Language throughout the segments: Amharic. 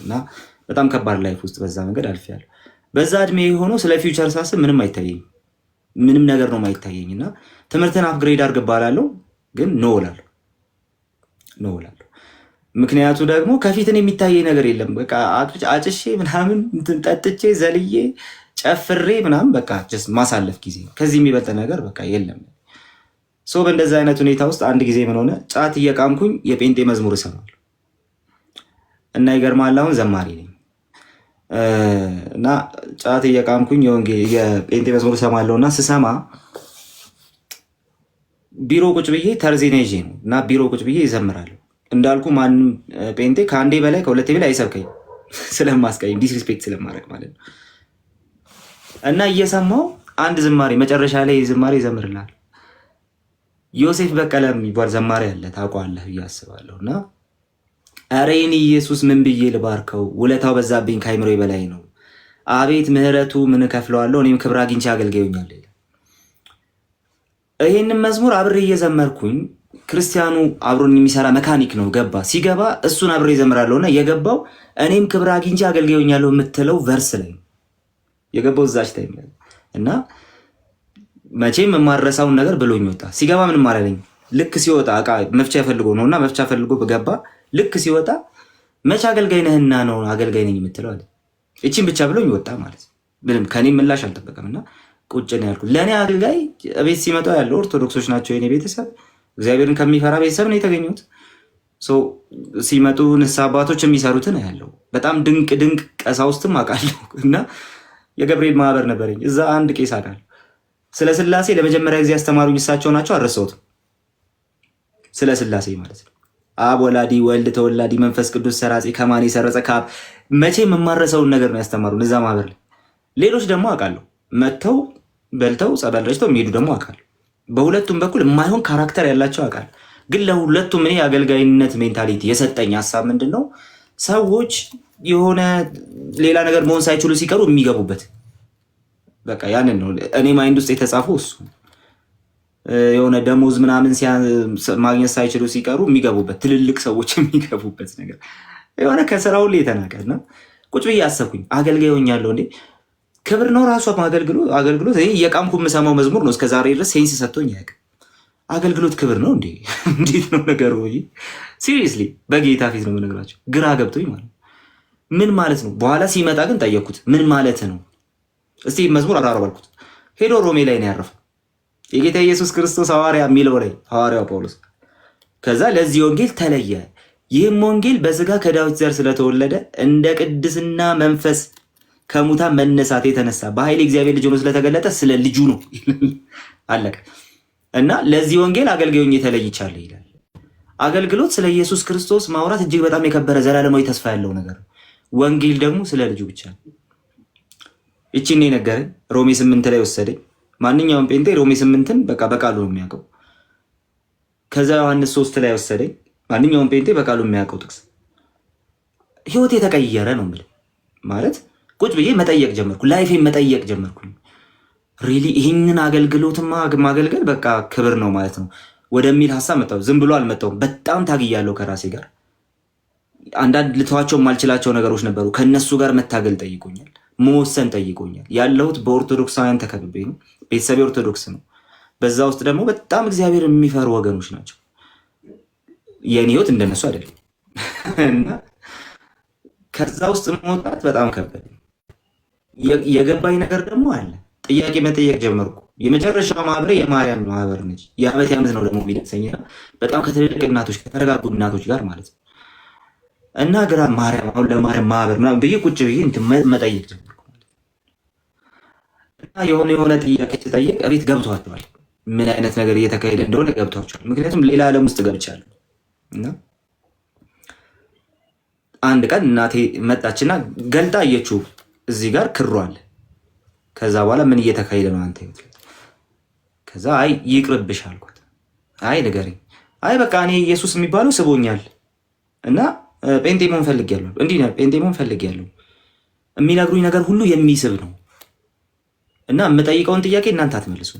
እና በጣም ከባድ ላይፍ ውስጥ በዛ መንገድ አልፌያለሁ። በዛ እድሜ ሆኖ ስለ ፊውቸር ሳስብ ምንም አይታየኝ፣ ምንም ነገር ነው የማይታየኝ። እና ትምህርትን አፕግሬድ አድርግ እባላለሁ፣ ግን ኖ እላለሁ። ምክንያቱ ደግሞ ከፊትን የሚታየኝ ነገር የለም። በቃ አጭሼ ምናምን ጠጥቼ ዘልዬ ጨፍሬ ምናምን በቃ ማሳለፍ ጊዜ፣ ከዚህ የሚበልጥ ነገር በቃ የለም። በእንደዚህ አይነት ሁኔታ ውስጥ አንድ ጊዜ ምን ሆነ፣ ጫት እየቃምኩኝ የጴንጤ መዝሙር እሰማለሁ እና ይገርማል፣ አሁን ዘማሪ ነኝ እና ጫት እየቃምኩኝ የጴንጤ መዝሙር እሰማለሁ እና ስሰማ ቢሮ ቁጭ ብዬ ተርዜና ይዤ ነው እና ቢሮ ቁጭ ብዬ ይዘምራለሁ። እንዳልኩ ማንም ጴንጤ ከአንዴ በላይ ከሁለቴ በላይ አይሰብከኝ ስለማስቀይም ዲስሪስፔክት ስለማድረግ ማለት ነው። እና እየሰማው አንድ ዝማሬ መጨረሻ ላይ ዝማሬ ይዘምርላል። ዮሴፍ በቀለ የሚባል ዘማሪ አለ፣ ታውቀዋለህ ብዬ አስባለሁ። እና ኧረ የኔ ኢየሱስ ምን ብዬ ልባርከው፣ ውለታው በዛብኝ ከአይምሮ በላይ ነው። አቤት ምሕረቱ ምን እከፍለዋለሁ፣ እኔም ክብር አግኝቼ አገልጋዩኛል። ይሄንን መዝሙር አብሬ እየዘመርኩኝ ክርስቲያኑ አብሮን የሚሰራ መካኒክ ነው ገባ። ሲገባ እሱን አብሬ እዘምራለሁ እና የገባው እኔም ክብር አግኝቼ አገልጋዩኛለሁ የምትለው ቨርስ ላይ የገባው እዛች ታይም ላይ እና መቼም የማረሳውን ነገር ብሎኝ ወጣ። ሲገባ ምንም አላለኝ። ልክ ሲወጣ እቃ መፍቻ ፈልጎ ነውና መፍቻ ፈልጎ ገባ። ልክ ሲወጣ መቼ አገልጋይ ነህና ነው አገልጋይ ነኝ የምትለው አለ። እቺን ብቻ ብሎኝ ወጣ ማለት ነው። ምንም ከኔ ምላሽ አልጠበቀምና ቁጭ ነው ያልኩት። ለኔ አገልጋይ ቤት ሲመጣ ያለው ኦርቶዶክሶች ናቸው። የኔ ቤተሰብ እግዚአብሔርን ከሚፈራ ቤተሰብ ነው የተገኙት። ሲመጡ ንስሐ አባቶች የሚሰሩትን ያለው በጣም ድንቅ ድንቅ ቀሳውስትም አውቃለሁ እና የገብርኤል ማህበር ነበረኝ። እዛ አንድ ቄስ አውቃለሁ። ስለ ስላሴ ለመጀመሪያ ጊዜ ያስተማሩኝ እሳቸው ናቸው። አልረሳሁትም። ስለ ስላሴ ማለት ነው። አብ ወላዲ፣ ወልድ ተወላዲ፣ መንፈስ ቅዱስ ሰራጺ፣ ከማን የሰረጸ ከአብ። መቼም የማረሰውን ነገር ነው ያስተማሩን እዛ ማህበር ላይ። ሌሎች ደግሞ አውቃለሁ መጥተው በልተው ጸበል ረጭተው የሚሄዱ ደግሞ አውቃለሁ። በሁለቱም በኩል የማይሆን ካራክተር ያላቸው አውቃለሁ። ግን ለሁለቱም እኔ የአገልጋይነት ሜንታሊቲ የሰጠኝ ሀሳብ ምንድን ነው? ሰዎች የሆነ ሌላ ነገር መሆን ሳይችሉ ሲቀሩ የሚገቡበት በቃ ያንን ነው። እኔ ማይንድ ውስጥ የተጻፈው እሱ የሆነ ደሞዝ ምናምን ማግኘት ሳይችሉ ሲቀሩ የሚገቡበት ትልልቅ ሰዎች የሚገቡበት ነገር የሆነ ከስራ ሁሉ የተናቀና ቁጭ ብዬ አሰብኩኝ። አገልጋይ ሆኛለሁ እንዴ? ክብር ነው ራሱ አገልግሎት። እኔ የቃምኩ የምሰማው መዝሙር ነው እስከዛሬ ድረስ ሴንስ ሰጥቶኝ ያውቅ። አገልግሎት ክብር ነው እንዴ? እንዴት ነው ነገሩ? ሲሪየስሊ በጌታ ፊት ነው የምነግራቸው። ግራ ገብቶኝ ማለት ምን ማለት ነው? በኋላ ሲመጣ ግን ጠየቅኩት፣ ምን ማለት ነው? እስቲ መዝሙር አብራራ ባልኩት ሄዶ ሮሜ ላይ ነው ያረፈው። የጌታ ኢየሱስ ክርስቶስ ሐዋርያ የሚለው ላይ ሐዋርያው ጳውሎስ ከዛ ለዚህ ወንጌል ተለየ። ይህም ወንጌል በስጋ ከዳዊት ዘር ስለተወለደ እንደ ቅድስና መንፈስ ከሙታን መነሳት የተነሳ በኃይል እግዚአብሔር ልጅ ሆኖ ስለተገለጠ ስለ ልጁ ነው አለቀ። እና ለዚህ ወንጌል አገልጋዩኝ ተለይቻለሁ ይላል። አገልግሎት ስለ ኢየሱስ ክርስቶስ ማውራት እጅግ በጣም የከበረ ዘላለማዊ ተስፋ ያለው ነገር፣ ወንጌል ደግሞ ስለ ልጁ ብቻ ነው። እቺን ነገረኝ። ሮሜ 8 ላይ ወሰደኝ። ማንኛውም ጴንጤ ሮሜ 8ን በቃ በቃሉ ነው የሚያውቀው። ከዛ ዮሐንስ 3 ላይ ወሰደኝ። ማንኛውም ጴንጤ በቃሉ የሚያውቀው ጥቅስ። ህይወት የተቀየረ ነው ማለት ቁጭ ብዬ መጠየቅ ጀመርኩ። ላይፌን መጠየቅ ጀመርኩ። ሪሊ ይህንን አገልግሎትማ ማገልገል በቃ ክብር ነው ማለት ነው ወደሚል ሀሳብ መጣሁ። ዝም ብሎ አልመጣሁም። በጣም ታግያለሁ ከራሴ ጋር። አንዳንድ ልተዋቸው የማልችላቸው ነገሮች ነበሩ። ከነሱ ጋር መታገል ጠይቆኛል፣ መወሰን ጠይቆኛል። ያለሁት በኦርቶዶክሳውያን ተከብቤ ነው። ቤተሰቤ ኦርቶዶክስ ነው። በዛ ውስጥ ደግሞ በጣም እግዚአብሔር የሚፈሩ ወገኖች ናቸው። የኔ ህይወት እንደነሱ አይደለም እና ከዛ ውስጥ መውጣት በጣም ከበደ። የገባኝ ነገር ደግሞ አለ። ጥያቄ መጠየቅ ጀመርኩ። የመጨረሻው ማህበሬ የማርያም ማህበር ነች። የዓመት ነው ደግሞ የሚደርሰኝና በጣም ከትልልቅ እናቶች ከተረጋጉ እናቶች ጋር ማለት ነው እና ግራ ማርያም አሁን ለማርያም ማህበር ምናምን ብዬ ቁጭ ብዬ መጠየቅ ጀመርኩ እና የሆነ ጥያቄ ስጠይቅ እቤት ገብቷቸዋል። ምን አይነት ነገር እየተካሄደ እንደሆነ ገብቷቸዋል። ምክንያቱም ሌላ ዓለም ውስጥ ገብቻለሁ እና አንድ ቀን እናቴ መጣችና ገልጣ አየችው። እዚህ ጋር ክሩ አለ። ከዛ በኋላ ምን እየተካሄደ ነው አንተ? ከዛ አይ ይቅርብሽ አልኳት። አይ ንገረኝ። አይ በቃ እኔ ኢየሱስ የሚባለው ስቦኛል እና ጴንጤ መሆን ፈልጌያለሁ። እንዲህ ነው ጴንጤ መሆን ፈልጌያለሁ። የሚነግሩኝ ነገር ሁሉ የሚስብ ነው እና የምጠይቀውን ጥያቄ እናንተ አትመልሱ።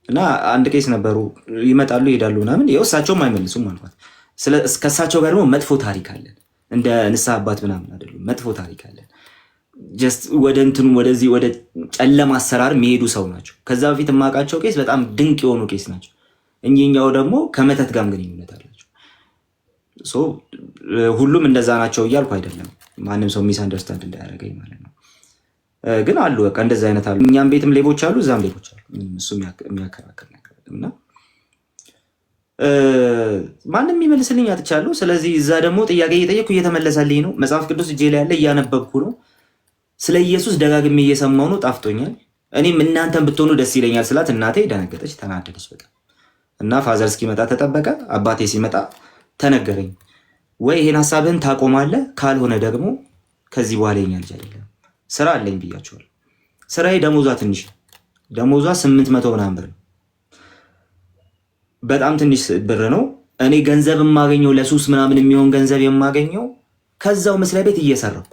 እና አንድ ቄስ ነበሩ፣ ይመጣሉ ይሄዳሉ ምናምን፣ ይኸው እሳቸውም አይመልሱም አልኳት። ከእሳቸው ጋር ደግሞ መጥፎ ታሪክ አለን። እንደ ንስሐ አባት ምናምን አይደሉም። መጥፎ ታሪክ አለን። ጀስት ወደ እንትኑ ወደዚህ ወደ ጨለማ አሰራር የሚሄዱ ሰው ናቸው። ከዛ በፊት የማውቃቸው ቄስ በጣም ድንቅ የሆኑ ቄስ ናቸው። እኚኛው ደግሞ ከመተት ጋር ግንኙነት አላቸው። ሁሉም እንደዛ ናቸው እያልኩ አይደለም። ማንም ሰው ሚስ አንደርስታንድ እንዳያደርገኝ ማለት ነው። ግን አሉ በቃ እንደዛ አይነት አሉ። እኛም ቤትም ሌቦች አሉ፣ እዛም ሌቦች አሉ። እሱ የሚያከራክር ነገር እና ማንም የሚመልስልኝ አጥቻለሁ። ስለዚህ እዛ ደግሞ ጥያቄ እየጠየቅኩ እየተመለሰልኝ ነው። መጽሐፍ ቅዱስ እጄ ላይ ያለ እያነበብኩ ነው። ስለ ኢየሱስ ደጋግሜ እየሰማሁ ነው። ጣፍቶኛል። እኔም እናንተን ብትሆኑ ደስ ይለኛል ስላት እናቴ ደነገጠች፣ ተናደደች በጣም እና ፋዘር እስኪመጣ ተጠበቀ። አባቴ ሲመጣ ተነገረኝ። ወይ ይሄን ሀሳብህን ታቆማለህ፣ ካልሆነ ደግሞ ከዚህ በኋላ የኛ ልጅ አይደለም። ስራ አለኝ ብያቸዋለሁ። ስራዬ ደሞዟ ትንሽ ነው። ደሞዟ 800 ምናምን ብር ነው። በጣም ትንሽ ብር ነው። እኔ ገንዘብ የማገኘው ለሱስ ምናምን የሚሆን ገንዘብ የማገኘው ከዛው መስሪያ ቤት እየሰረኩ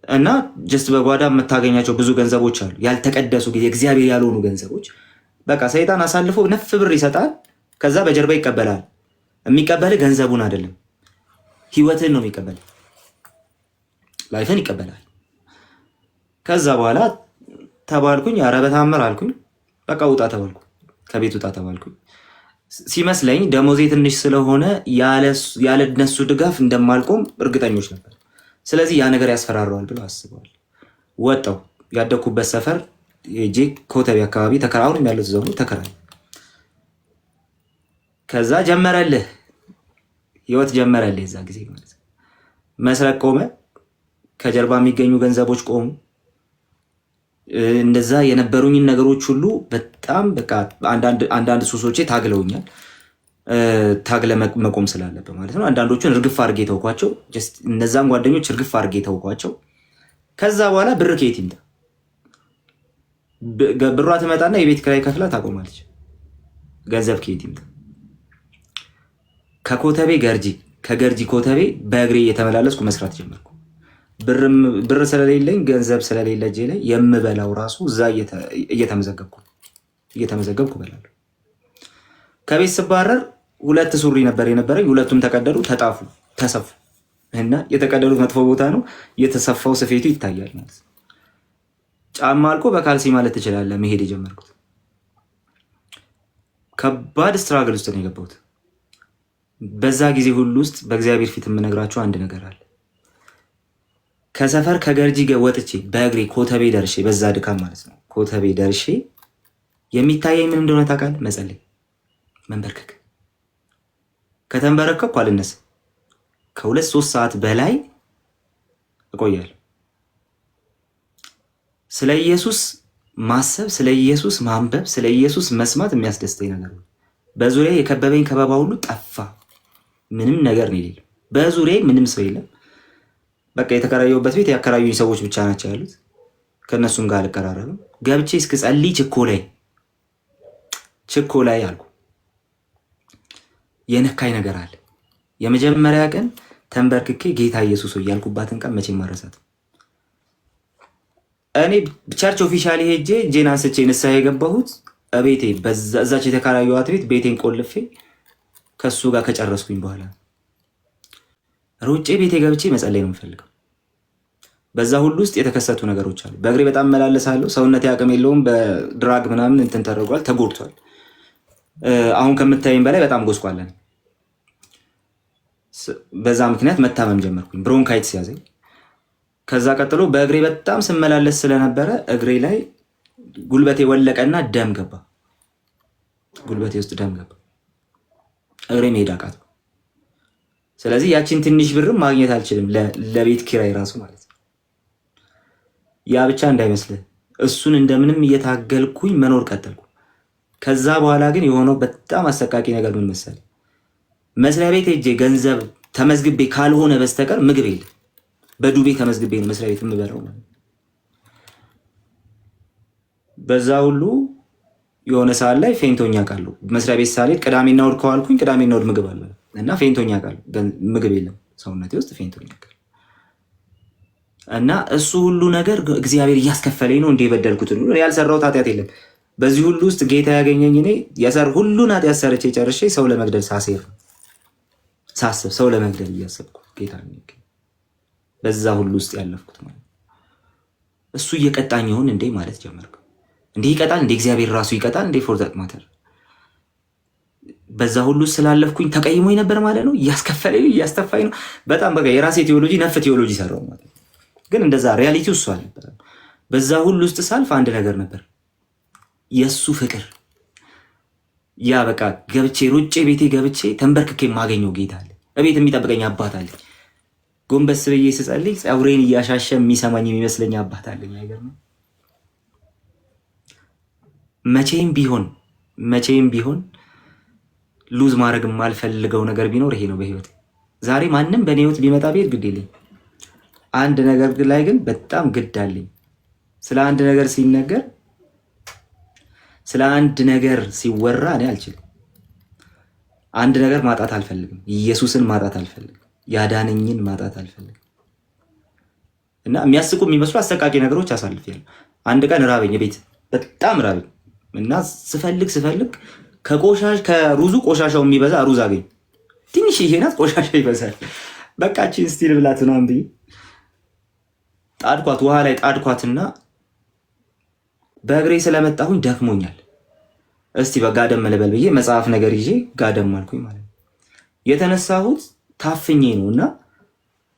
እና ጀስት በጓዳ የምታገኛቸው ብዙ ገንዘቦች አሉ፣ ያልተቀደሱ እግዚአብሔር ያልሆኑ ገንዘቦች። በቃ ሰይጣን አሳልፎ ነፍ ብር ይሰጣል፣ ከዛ በጀርባ ይቀበላል። የሚቀበል ገንዘቡን አይደለም ህይወትን ነው የሚቀበል፣ ላይፍን ይቀበላል። ከዛ በኋላ ተባልኩኝ፣ ኧረ በታምር አልኩኝ። በቃ ውጣ ተባልኩ፣ ከቤት ውጣ ተባልኩኝ። ሲመስለኝ ደሞዜ ትንሽ ስለሆነ ያለ እነሱ ድጋፍ እንደማልቆም እርግጠኞች ነበር። ስለዚህ ያ ነገር ያስፈራረዋል ብለው አስበዋል። ወጣው ያደኩበት ሰፈር ሄጄ ኮተቤ አካባቢ ተከራውን ያለው ዘው ተከራይ። ከዛ ጀመረልህ ህይወት ጀመረልህ። እዛ ጊዜ ማለት መስረቅ ቆመ፣ ከጀርባ የሚገኙ ገንዘቦች ቆሙ። እንደዛ የነበሩኝን ነገሮች ሁሉ በጣም በቃ አንዳንድ ሱሶቼ ታግለውኛል። ታግለ መቆም ስላለበት ማለት ነው። አንዳንዶቹን እርግፍ አድርጌ ተውኳቸው። ጀስት እነዛን ጓደኞች እርግፍ አድርጌ ተውኳቸው። ከዛ በኋላ ብር ከየት ይምጣ? ብሯ ትመጣና የቤት ኪራይ ከፍላ ታቆማለች። ገንዘብ ከየት ይምጣ? ከኮተቤ ገርጂ፣ ከገርጂ ኮተቤ በእግሬ እየተመላለስኩ መስራት ጀመርኩ። ብር ስለሌለኝ ገንዘብ ስለሌለ እጄ ላይ የምበላው ራሱ እዛ እየተመዘገብኩ በላለሁ። ከቤት ስባረር 2 ሱሪ ነበር የነበረኝ። ሁለቱም ተቀደዱ፣ ተጣፉ፣ ተሰፉ እና የተቀደዱት መጥፎ ቦታ ነው፣ የተሰፋው ስፌቱ ይታያል ማለት ነው። ጫማ አልቆ በካልሲ ማለት ትችላለህ መሄድ የጀመርኩት። ከባድ ስትራግል ውስጥ ነው የገባሁት። በዛ ጊዜ ሁሉ ውስጥ በእግዚአብሔር ፊት የምነግራቸው አንድ ነገር አለ። ከሰፈር ከገርጂ ወጥቼ በእግሬ ኮተቤ ደርሼ፣ በዛ ድካም ማለት ነው ኮተቤ ደርሼ የሚታየኝ ምን እንደሆነ ታውቃለህ? መጸለይ፣ መንበርከክ። ከተንበረከኩ አልነሳም። ከ2-3 ሰዓት በላይ እቆያለሁ። ስለ ኢየሱስ ማሰብ፣ ስለ ኢየሱስ ማንበብ፣ ስለ ኢየሱስ መስማት የሚያስደስተኝ ነገር ነው። በዙሪያ የከበበኝ ከበባ ሁሉ ጠፋ። ምንም ነገር ነው የሌለው። በዙሪያ ምንም ሰው የለም። በቃ የተከራየሁበት ቤት ያከራዩኝ ሰዎች ብቻ ናቸው ያሉት። ከነሱም ጋር አልቀራረብም። ገብቼ እስክጸልይ ችኮ ላይ አልኩ። የነካኝ ነገር አለ። የመጀመሪያ ቀን ተንበርክኬ ጌታ ኢየሱስ ሆይ ያልኩባትን ቀን መቼም ማረሳት። እኔ ቸርች ኦፊሻሊ ሄጄ እጄን አንስቼ ንስሐ የገባሁት ቤቴ በዛች የተከራየኋት ቤት ቤቴን ቆልፌ ከሱ ጋር ከጨረስኩኝ በኋላ ሮጬ ቤቴ ገብቼ መጸለይ ነው የምፈልገው። በዛ ሁሉ ውስጥ የተከሰቱ ነገሮች አሉ። በእግሬ በጣም መላለሳለሁ። ሰውነቴ አቅም የለውም። በድራግ ምናምን እንትን ተደርጓል፣ ተጎድቷል። አሁን ከምታይም በላይ በጣም ጎስቋለን። በዛ ምክንያት መታመም ጀመርኩኝ። ብሮንካይትስ ያዘኝ። ከዛ ቀጥሎ በእግሬ በጣም ስመላለስ ስለነበረ እግሬ ላይ ጉልበቴ ወለቀና ደም ገባ። ጉልበቴ ውስጥ ደም ገባ። እግሬ መሄድ አቃተው። ስለዚህ ያቺን ትንሽ ብርም ማግኘት አልችልም ለቤት ኪራይ ራሱ ማለት ነው። ያ ብቻ እንዳይመስልህ፣ እሱን እንደምንም እየታገልኩኝ መኖር ቀጠልኩ። ከዛ በኋላ ግን የሆነው በጣም አሰቃቂ ነገር ምን መሰለህ? መስሪያ ቤት ሄጄ ገንዘብ ተመዝግቤ ካልሆነ በስተቀር ምግብ የለም። በዱቤ ተመዝግቤ ነው መስሪያ ቤት የምበላው ማለት ነው። በዛ ሁሉ የሆነ ሰዓት ላይ ፌንቶኛ ቃሉ መስሪያ ቤት ሳልሄድ ቅዳሜና እሑድ ከዋልኩኝ ቅዳሜና እሑድ ምግብ አለ እና ፌንቶኛ ቃሉ ምግብ የለም ሰውነቴ ውስጥ ፌንቶኛ ቃሉ እና እሱ ሁሉ ነገር እግዚአብሔር እያስከፈለኝ ነው። እንደ የበደልኩትን ሁሉ ያልሰራሁት ኃጢአት የለም። በዚህ ሁሉ ውስጥ ጌታ ያገኘኝ እኔ ሁሉን ኃጢአት ሰርቼ ጨርሼ ሰው ለመግደል ሳስብ ሰው ለመግደል እያሰብኩ ጌታ በዛ ሁሉ ውስጥ ያለፍኩት ማለት እሱ እየቀጣኝ ይሆን እንዴ ማለት ጀመርኩ። እንዴ ይቀጣል እንዴ? እግዚአብሔር ራሱ ይቀጣል እንዴ? ፎር ዛት ማተር በዛ ሁሉ ስላለፍኩኝ ተቀይሞኝ ነበር ማለት ነው። እያስከፈለኝ እያስተፋኝ ነው። በጣም በቃ የራሴ ቴዎሎጂ ነፍ ቴዎሎጂ ሰራው ማለት ነው። ግን እንደዛ ሪያሊቲው እሱ አልነበረም። በዛ ሁሉ ውስጥ ሳልፍ አንድ ነገር ነበር፣ የሱ ፍቅር። ያ በቃ ገብቼ ሩጬ ቤቴ ገብቼ ተንበርክኬ የማገኘው ጌታ አለ። እቤት የሚጠብቀኝ አባት አለ። ጎንበስ ብዬ ስጸልይ ፀጉሬን እያሻሸ የሚሰማኝ የሚመስለኝ አባት አለኝ። አይገርምም? መቼም ቢሆን ሉዝ ማድረግ የማልፈልገው ነገር ቢኖር ይሄ ነው በህይወት። ዛሬ ማንም በእኔ ህይወት ቢመጣ ቤት ግድ የለኝ። አንድ ነገር ላይ ግን በጣም ግድ አለኝ። ስለ አንድ ነገር ሲነገር፣ ስለ አንድ ነገር ሲወራ እኔ አልችልም። አንድ ነገር ማጣት አልፈልግም። ኢየሱስን ማጣት አልፈልግም። ያዳነኝን ማጣት አልፈልግም። እና የሚያስቁ የሚመስሉ አሰቃቂ ነገሮች አሳልፌያለሁ። አንድ ቀን ራበኝ፣ ቤት በጣም ራበኝ እና ስፈልግ ከሩዙ ቆሻሻው የሚበዛ ሩዝ አገኝ። ትንሽ ይሄ ናት፣ ቆሻሻ ይበዛል። በቃችን ስቲል ብላት ነው ብዬ ጣድኳት፣ ውሃ ላይ ጣድኳትና በእግሬ ስለመጣሁኝ ደክሞኛል። እስቲ በጋደም ልበል ብዬ መጽሐፍ ነገር ይዤ ጋደም አልኩኝ ማለት ነው። የተነሳሁት ታፍኜ ነው እና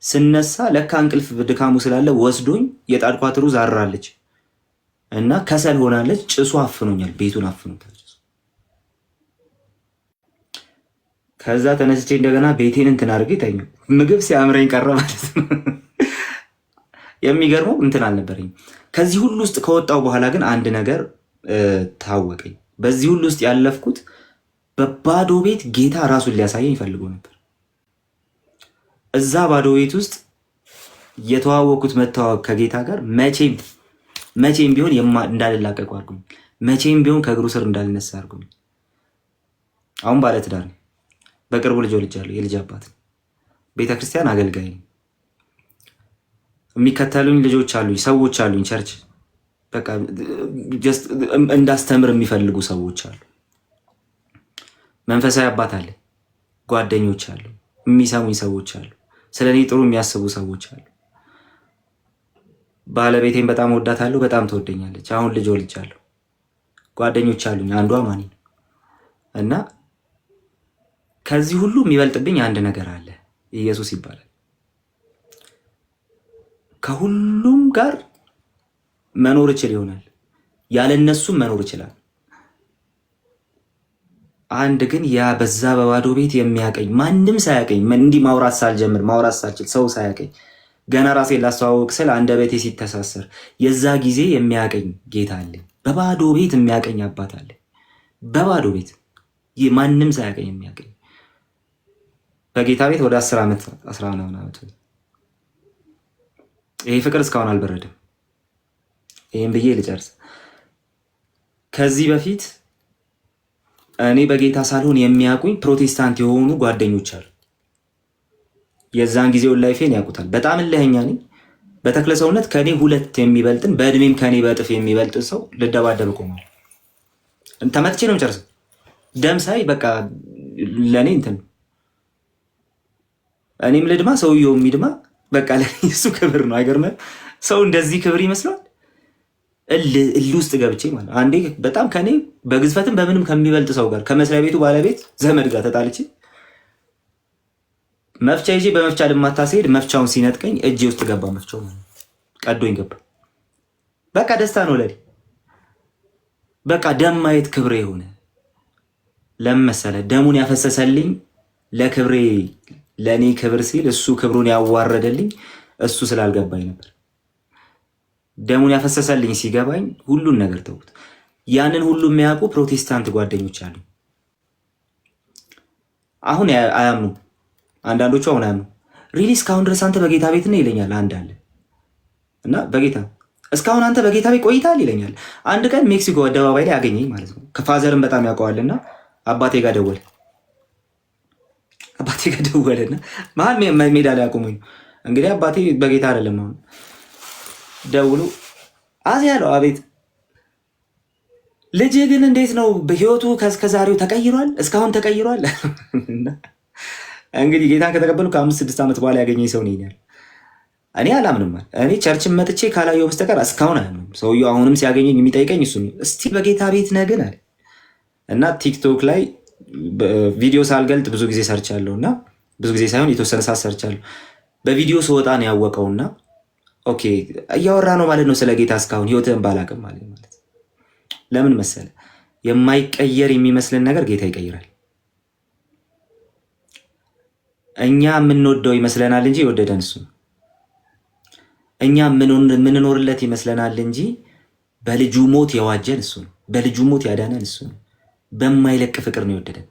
ስነሳ ለካ እንቅልፍ ድካሙ ስላለ ወስዶኝ የጣድኳት ሩዝ አራለች እና ከሰል ሆናለች። ጭሱ አፍኖኛል፣ ቤቱን አፍኖታል። ከዛ ተነስቼ እንደገና ቤቴን እንትን አድርጌ ተኛሁ። ምግብ ሲያምረኝ ቀረ ማለት ነው። የሚገርመው እንትን አልነበረኝ። ከዚህ ሁሉ ውስጥ ከወጣው በኋላ ግን አንድ ነገር ታወቀኝ። በዚህ ሁሉ ውስጥ ያለፍኩት በባዶ ቤት ጌታ ራሱን ሊያሳየኝ ፈልጎ ነበር። እዛ ባዶ ቤት ውስጥ የተዋወቅኩት መተዋወቅ ከጌታ ጋር መቼም ቢሆን እንዳልላቀቁ አድርጎኝ፣ መቼም ቢሆን ከእግሩ ስር እንዳልነሳ አድርጎኝ። አሁን ባለትዳር ነኝ። በቅርቡ ልጅ ወልጃለሁ። የልጅ አባት፣ ቤተክርስቲያን አገልጋይ ነኝ። የሚከተሉኝ ልጆች አሉኝ፣ ሰዎች አሉኝ። ቸርች በቃ እንዳስተምር የሚፈልጉ ሰዎች አሉ። መንፈሳዊ አባት አለ፣ ጓደኞች አሉ፣ የሚሰሙኝ ሰዎች አሉ፣ ስለ እኔ ጥሩ የሚያስቡ ሰዎች አሉ። ባለቤቴን በጣም ወዳታለሁ፣ በጣም ትወደኛለች። አሁን ልጅ ወልጃለሁ። ጓደኞች አሉኝ፣ አንዷ ማኒ እና ከዚህ ሁሉ የሚበልጥብኝ አንድ ነገር አለ፣ ኢየሱስ ይባላል። ከሁሉም ጋር መኖር እችል ይሆናል፣ ያለ እነሱም መኖር ይችላል። አንድ ግን ያ በዛ በባዶ ቤት የሚያቀኝ ማንም ሳያቀኝ እንዲህ ማውራት ሳልችል ሰው ሳያቀኝ ገና ራሴን ላስተዋወቅ ስል አንደበቴ ሲተሳሰር የዛ ጊዜ የሚያቀኝ ጌታ አለኝ። በባዶ ቤት የሚያቀኝ አባት አለኝ። በባዶ ቤት ማንም ሳያቀኝ የሚያቀኝ በጌታ ቤት ወደ 10 ዓመት 10 ዓመት። ይሄ ፍቅር እስካሁን አልበረደም። ይሄን ብዬ ልጨርስ። ከዚህ በፊት እኔ በጌታ ሳልሆን የሚያውቁኝ ፕሮቴስታንት የሆኑ ጓደኞች አሉ። የዛን ጊዜውን ላይፌን ያውቁታል። በጣም እልህኛ ነኝ። በተክለ ሰውነት ከኔ 2 የሚበልጥን በእድሜም ከኔ በእጥፍ የሚበልጥን ሰው ልደባደብ ቆማል። ተመትቼ ነው ጨርስ። ደም ሳይ በቃ ለኔ እንትን እኔም ልድማ ሰውየው የሚድማ በቃ ለሱ ክብር ነው። አይገርምም? ሰው እንደዚህ ክብር ይመስላል። እል ውስጥ ገብቼ ማለት አንዴ በጣም ከኔ በግዝፈትም በምንም ከሚበልጥ ሰው ጋር ከመስሪያ ቤቱ ባለቤት ዘመድ ጋር ተጣልቼ መፍቻ ይዤ በመፍቻ ልማታ ሲሄድ መፍቻውን ሲነጥቀኝ እጄ ውስጥ ገባ። መፍቻው ቀዶኝ ገባ። በቃ ደስታ ነው ለኔ። በቃ ደም ማየት ክብሬ የሆነ ለመሰለ ደሙን ያፈሰሰልኝ ለክብሬ ለኔ ክብር ሲል እሱ ክብሩን ያዋረደልኝ እሱ ስላልገባኝ ነበር። ደሙን ያፈሰሰልኝ ሲገባኝ ሁሉን ነገር ተውት። ያንን ሁሉ የሚያውቁ ፕሮቴስታንት ጓደኞች አሉ። አሁን አያምኑ፣ አንዳንዶቹ አሁን አያምኑ። ሪሊ እስካሁን ድረስ አንተ በጌታ ቤት ነህ ይለኛል አንድ አለ እና በጌታ እስካሁን አንተ በጌታ ቤት ቆይታል ይለኛል። አንድ ቀን ሜክሲኮ አደባባይ ላይ አገኘኝ ማለት ነው። ከፋዘርም በጣም ያውቀዋልና አባቴ ጋር ደወለና መሀል ሜዳ ላይ አቁሙኝ። እንግዲህ አባቴ በጌታ አይደለም። አሁን ደውሎ አዚ ያለው አቤት ልጅ ግን እንዴት ነው በህይወቱ ከዛሬው ተቀይሯል? እስካሁን ተቀይሯል? እንግዲህ ጌታን ከተቀበሉ ከ5-6 ዓመት በኋላ ያገኘኝ ሰው ነኝ። እኔ አላምንም። እኔ ቸርችን መጥቼ ካላየው በስተቀር እስካሁን አያምንም። ሰውየው አሁንም ሲያገኘኝ የሚጠይቀኝ እሱ ነው። እስቲ በጌታ ቤት ነህ ግን አለ እና ቲክቶክ ላይ ቪዲዮ ሳልገልጥ ብዙ ጊዜ ሰርቻለሁ እና ብዙ ጊዜ ሳይሆን የተወሰነ ሰዓት ሰርቻለሁ። በቪዲዮ ስወጣ ነው ያወቀውና ኦኬ እያወራ ነው ማለት ነው ስለ ጌታ። እስካሁን ህይወትህን ባላቅም ማለት ለምን መሰለ የማይቀየር የሚመስልን ነገር ጌታ ይቀይራል። እኛ የምንወደው ይመስለናል እንጂ የወደደን እሱ ነው። እኛ የምንኖርለት ይመስለናል እንጂ በልጁ ሞት የዋጀን እሱ ነው። በልጁ ሞት ያዳነን እሱ ነው። በማይለቅ ፍቅር ነው የወደደን።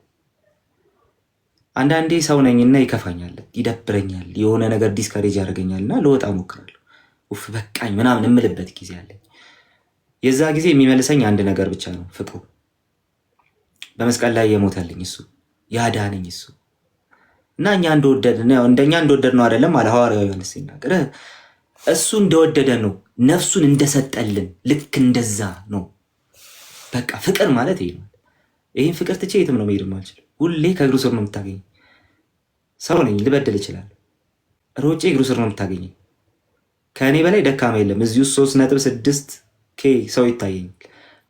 አንዳንዴ ሰው ነኝና ይከፋኛል፣ ይደብረኛል፣ የሆነ ነገር ዲስከሬጅ ያደርገኛልና ልወጣ ሞክራለሁ። ኡፍ በቃኝ ምናምን የምልበት ጊዜ አለኝ። የዛ ጊዜ የሚመልሰኝ አንድ ነገር ብቻ ነው፣ ፍቅሩ። በመስቀል ላይ የሞተልኝ እሱ፣ ያዳነኝ እሱ እና እኛ እንደኛ እንደወደድ ነው አይደለም አለ ሐዋርያው ዮሐንስ ሲናገር። እሱ እንደወደደ ነው ነፍሱን እንደሰጠልን ልክ እንደዛ ነው። በቃ ፍቅር ማለት ይሄ ነው። ይህን ፍቅር ትቼ የትም ነው መሄድ የማልችል። ሁሌ ከእግሩ ስር ነው የምታገኝ። ሰው ነኝ፣ ልበደል እችላለሁ። ሮጬ እግሩ ስር ነው የምታገኝ። ከእኔ በላይ ደካማ የለም። እዚህ ውስጥ 3.6K ሰው ይታየኛል።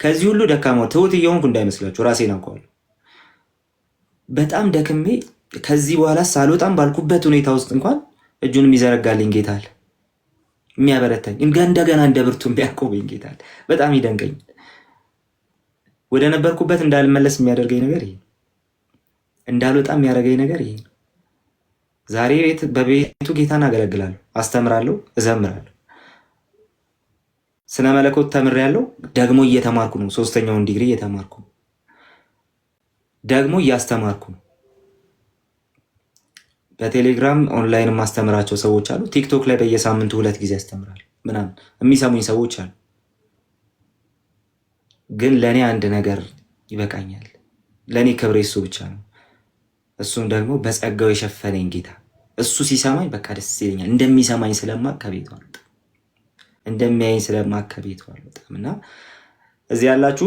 ከዚህ ሁሉ ደካማ ትሁት እየሆንኩ እንዳይመስላችሁ፣ ራሴን አውቀዋለሁ። በጣም ደክሜ ከዚህ በኋላ ሳልወጣም ባልኩበት ሁኔታ ውስጥ እንኳን እጁን የሚዘረጋልኝ ጌታ አለ፣ የሚያበረታኝ እንደገና እንደ ብርቱ የሚያቆመኝ ጌታ አለ። በጣም ይደንቀኝ። ወደ ነበርኩበት እንዳልመለስ የሚያደርገኝ ነገር ይሄ፣ እንዳልወጣ የሚያደርገኝ ነገር ይሄ። ዛሬ በቤቱ ጌታን አገለግላለሁ፣ አስተምራለሁ፣ እዘምራለሁ። ስነ መለኮት ተምሬያለሁ። ደግሞ እየተማርኩ ነው። 3ኛውን ዲግሪ እየተማርኩ ነው። ደግሞ እያስተማርኩ ነው። በቴሌግራም ኦንላይን ማስተምራቸው ሰዎች አሉ። ቲክቶክ ላይ በየሳምንቱ 2 ጊዜ አስተምራለሁ ምናምን የሚሰሙኝ ሰዎች አሉ። ግን ለእኔ አንድ ነገር ይበቃኛል። ለእኔ ክብሬ እሱ ብቻ ነው። እሱም ደግሞ በጸጋው የሸፈነኝ ጌታ። እሱ ሲሰማኝ በቃ ደስ ይለኛል። እንደሚሰማኝ ስለማቅ ከቤቱ አልወጣም፣ እንደሚያየኝ ስለማቅ ከቤቱ አልወጣም። እና እዚህ ያላችሁ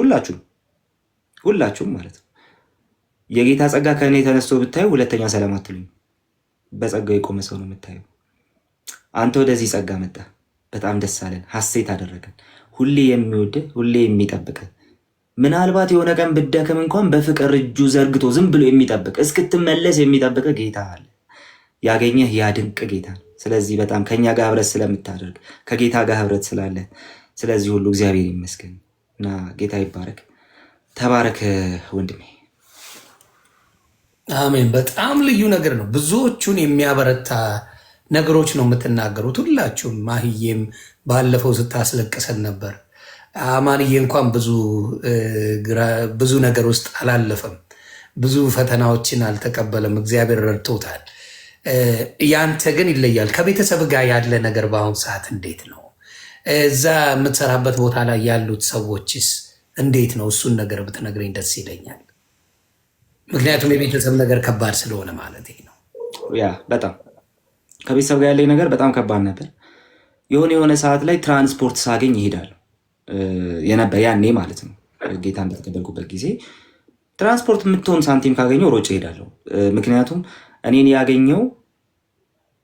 ሁላችሁም ማለት ነው የጌታ ጸጋ ከእኔ ተነስቶ ብታዩ ሁለተኛ ሰላም አትሉኝ። በጸጋው የቆመ ሰው ነው የምታየው። አንተ ወደዚህ ጸጋ መጣ፣ በጣም ደስ አለን፣ ሐሴት አደረገን። ሁሌ የሚወድህ ሁሌ የሚጠብቅህ፣ ምናልባት የሆነ ቀን ብደክም እንኳን በፍቅር እጁ ዘርግቶ ዝም ብሎ የሚጠብቅ እስክትመለስ የሚጠብቅህ ጌታ አለ። ያገኘህ ያ ድንቅ ጌታ ነው። ስለዚህ በጣም ከኛ ጋር ህብረት ስለምታደርግ ከጌታ ጋር ህብረት ስላለ ስለዚህ ሁሉ እግዚአብሔር ይመስገን እና ጌታ ይባረክ። ተባረክ ወንድሜ። አሜን። በጣም ልዩ ነገር ነው። ብዙዎቹን የሚያበረታ ነገሮች ነው የምትናገሩት ሁላችሁም። ማህዬም ባለፈው ስታስለቅሰን ነበር። አማንዬ እንኳን ብዙ ነገር ውስጥ አላለፈም፣ ብዙ ፈተናዎችን አልተቀበለም። እግዚአብሔር ረድቶታል። ያንተ ግን ይለያል። ከቤተሰብ ጋር ያለ ነገር በአሁኑ ሰዓት እንዴት ነው? እዛ የምትሰራበት ቦታ ላይ ያሉት ሰዎችስ እንዴት ነው? እሱን ነገር ብትነግረኝ ደስ ይለኛል። ምክንያቱም የቤተሰብ ነገር ከባድ ስለሆነ ማለት ነው። ያ በጣም ከቤተሰብ ጋር ያለኝ ነገር በጣም ከባድ ነበር። የሆነ ሰዓት ላይ ትራንስፖርት ሳገኝ ይሄዳል የነበር ያኔ ማለት ነው። ጌታ እንደተቀበልኩበት ጊዜ ትራንስፖርት የምትሆን ሳንቲም ካገኘው ሮጬ እሄዳለሁ። ምክንያቱም እኔን ያገኘው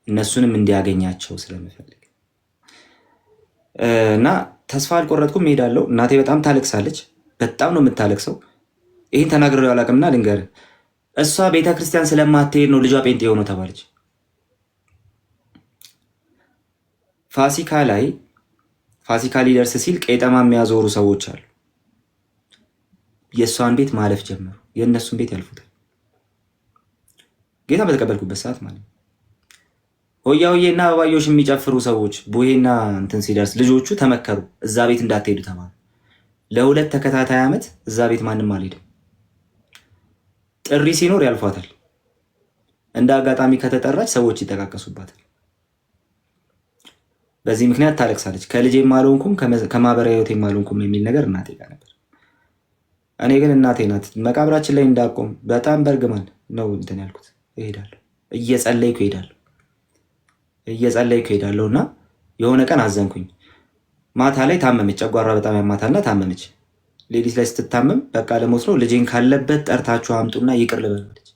እነሱንም እንዲያገኛቸው ስለምፈልግ እና ተስፋ አልቆረጥኩም፣ እሄዳለሁ። እናቴ በጣም ታለቅሳለች፣ በጣም ነው የምታለቅሰው። ይህን ተናግሬው አላውቅምና ልንገርህ፣ እሷ ቤተክርስቲያን ስለማትሄድ ነው ልጇ ጴንጤ የሆነው ተባለች። ፋሲካ ሊደርስ ሲል ቄጠማ የሚያዞሩ ሰዎች አሉ። የእሷን ቤት ማለፍ ጀመሩ፣ የእነሱን ቤት ያልፉታል። ጌታ በተቀበልኩበት ሰዓት ማለት ነው። ሆያ ሆዬና አበባዮሽ የሚጨፍሩ ሰዎች ቡሄና እንትን ሲደርስ ልጆቹ ተመከሩ፣ እዛ ቤት እንዳትሄዱ ተባሉ። ለ2 ተከታታይ ዓመት እዛ ቤት ማንም አልሄድም። ጥሪ ሲኖር ያልፏታል። እንደ አጋጣሚ ከተጠራች ሰዎች ይጠቃቀሱባታል። በዚህ ምክንያት ታለቅሳለች። ከልጄም አልሆንኩም ከማህበራዊ ሕይወቴም አልሆንኩም የሚል ነገር እናቴ ጋር ነበር። እኔ ግን እናቴ ናት መቃብራችን ላይ እንዳቆም በጣም በርግማን ነው እንትን ያልኩት። እሄዳለሁ፣ እየጸለይኩ እሄዳለሁ እና የሆነ ቀን አዘንኩኝ። ማታ ላይ ታመመች፣ ጨጓራ በጣም ያማታልና ታመመች። ሌሊት ላይ ስትታመም በቃ ለሞት ነው፣ ልጄን ካለበት ጠርታችሁ አምጡና ይቅር ልበላለች።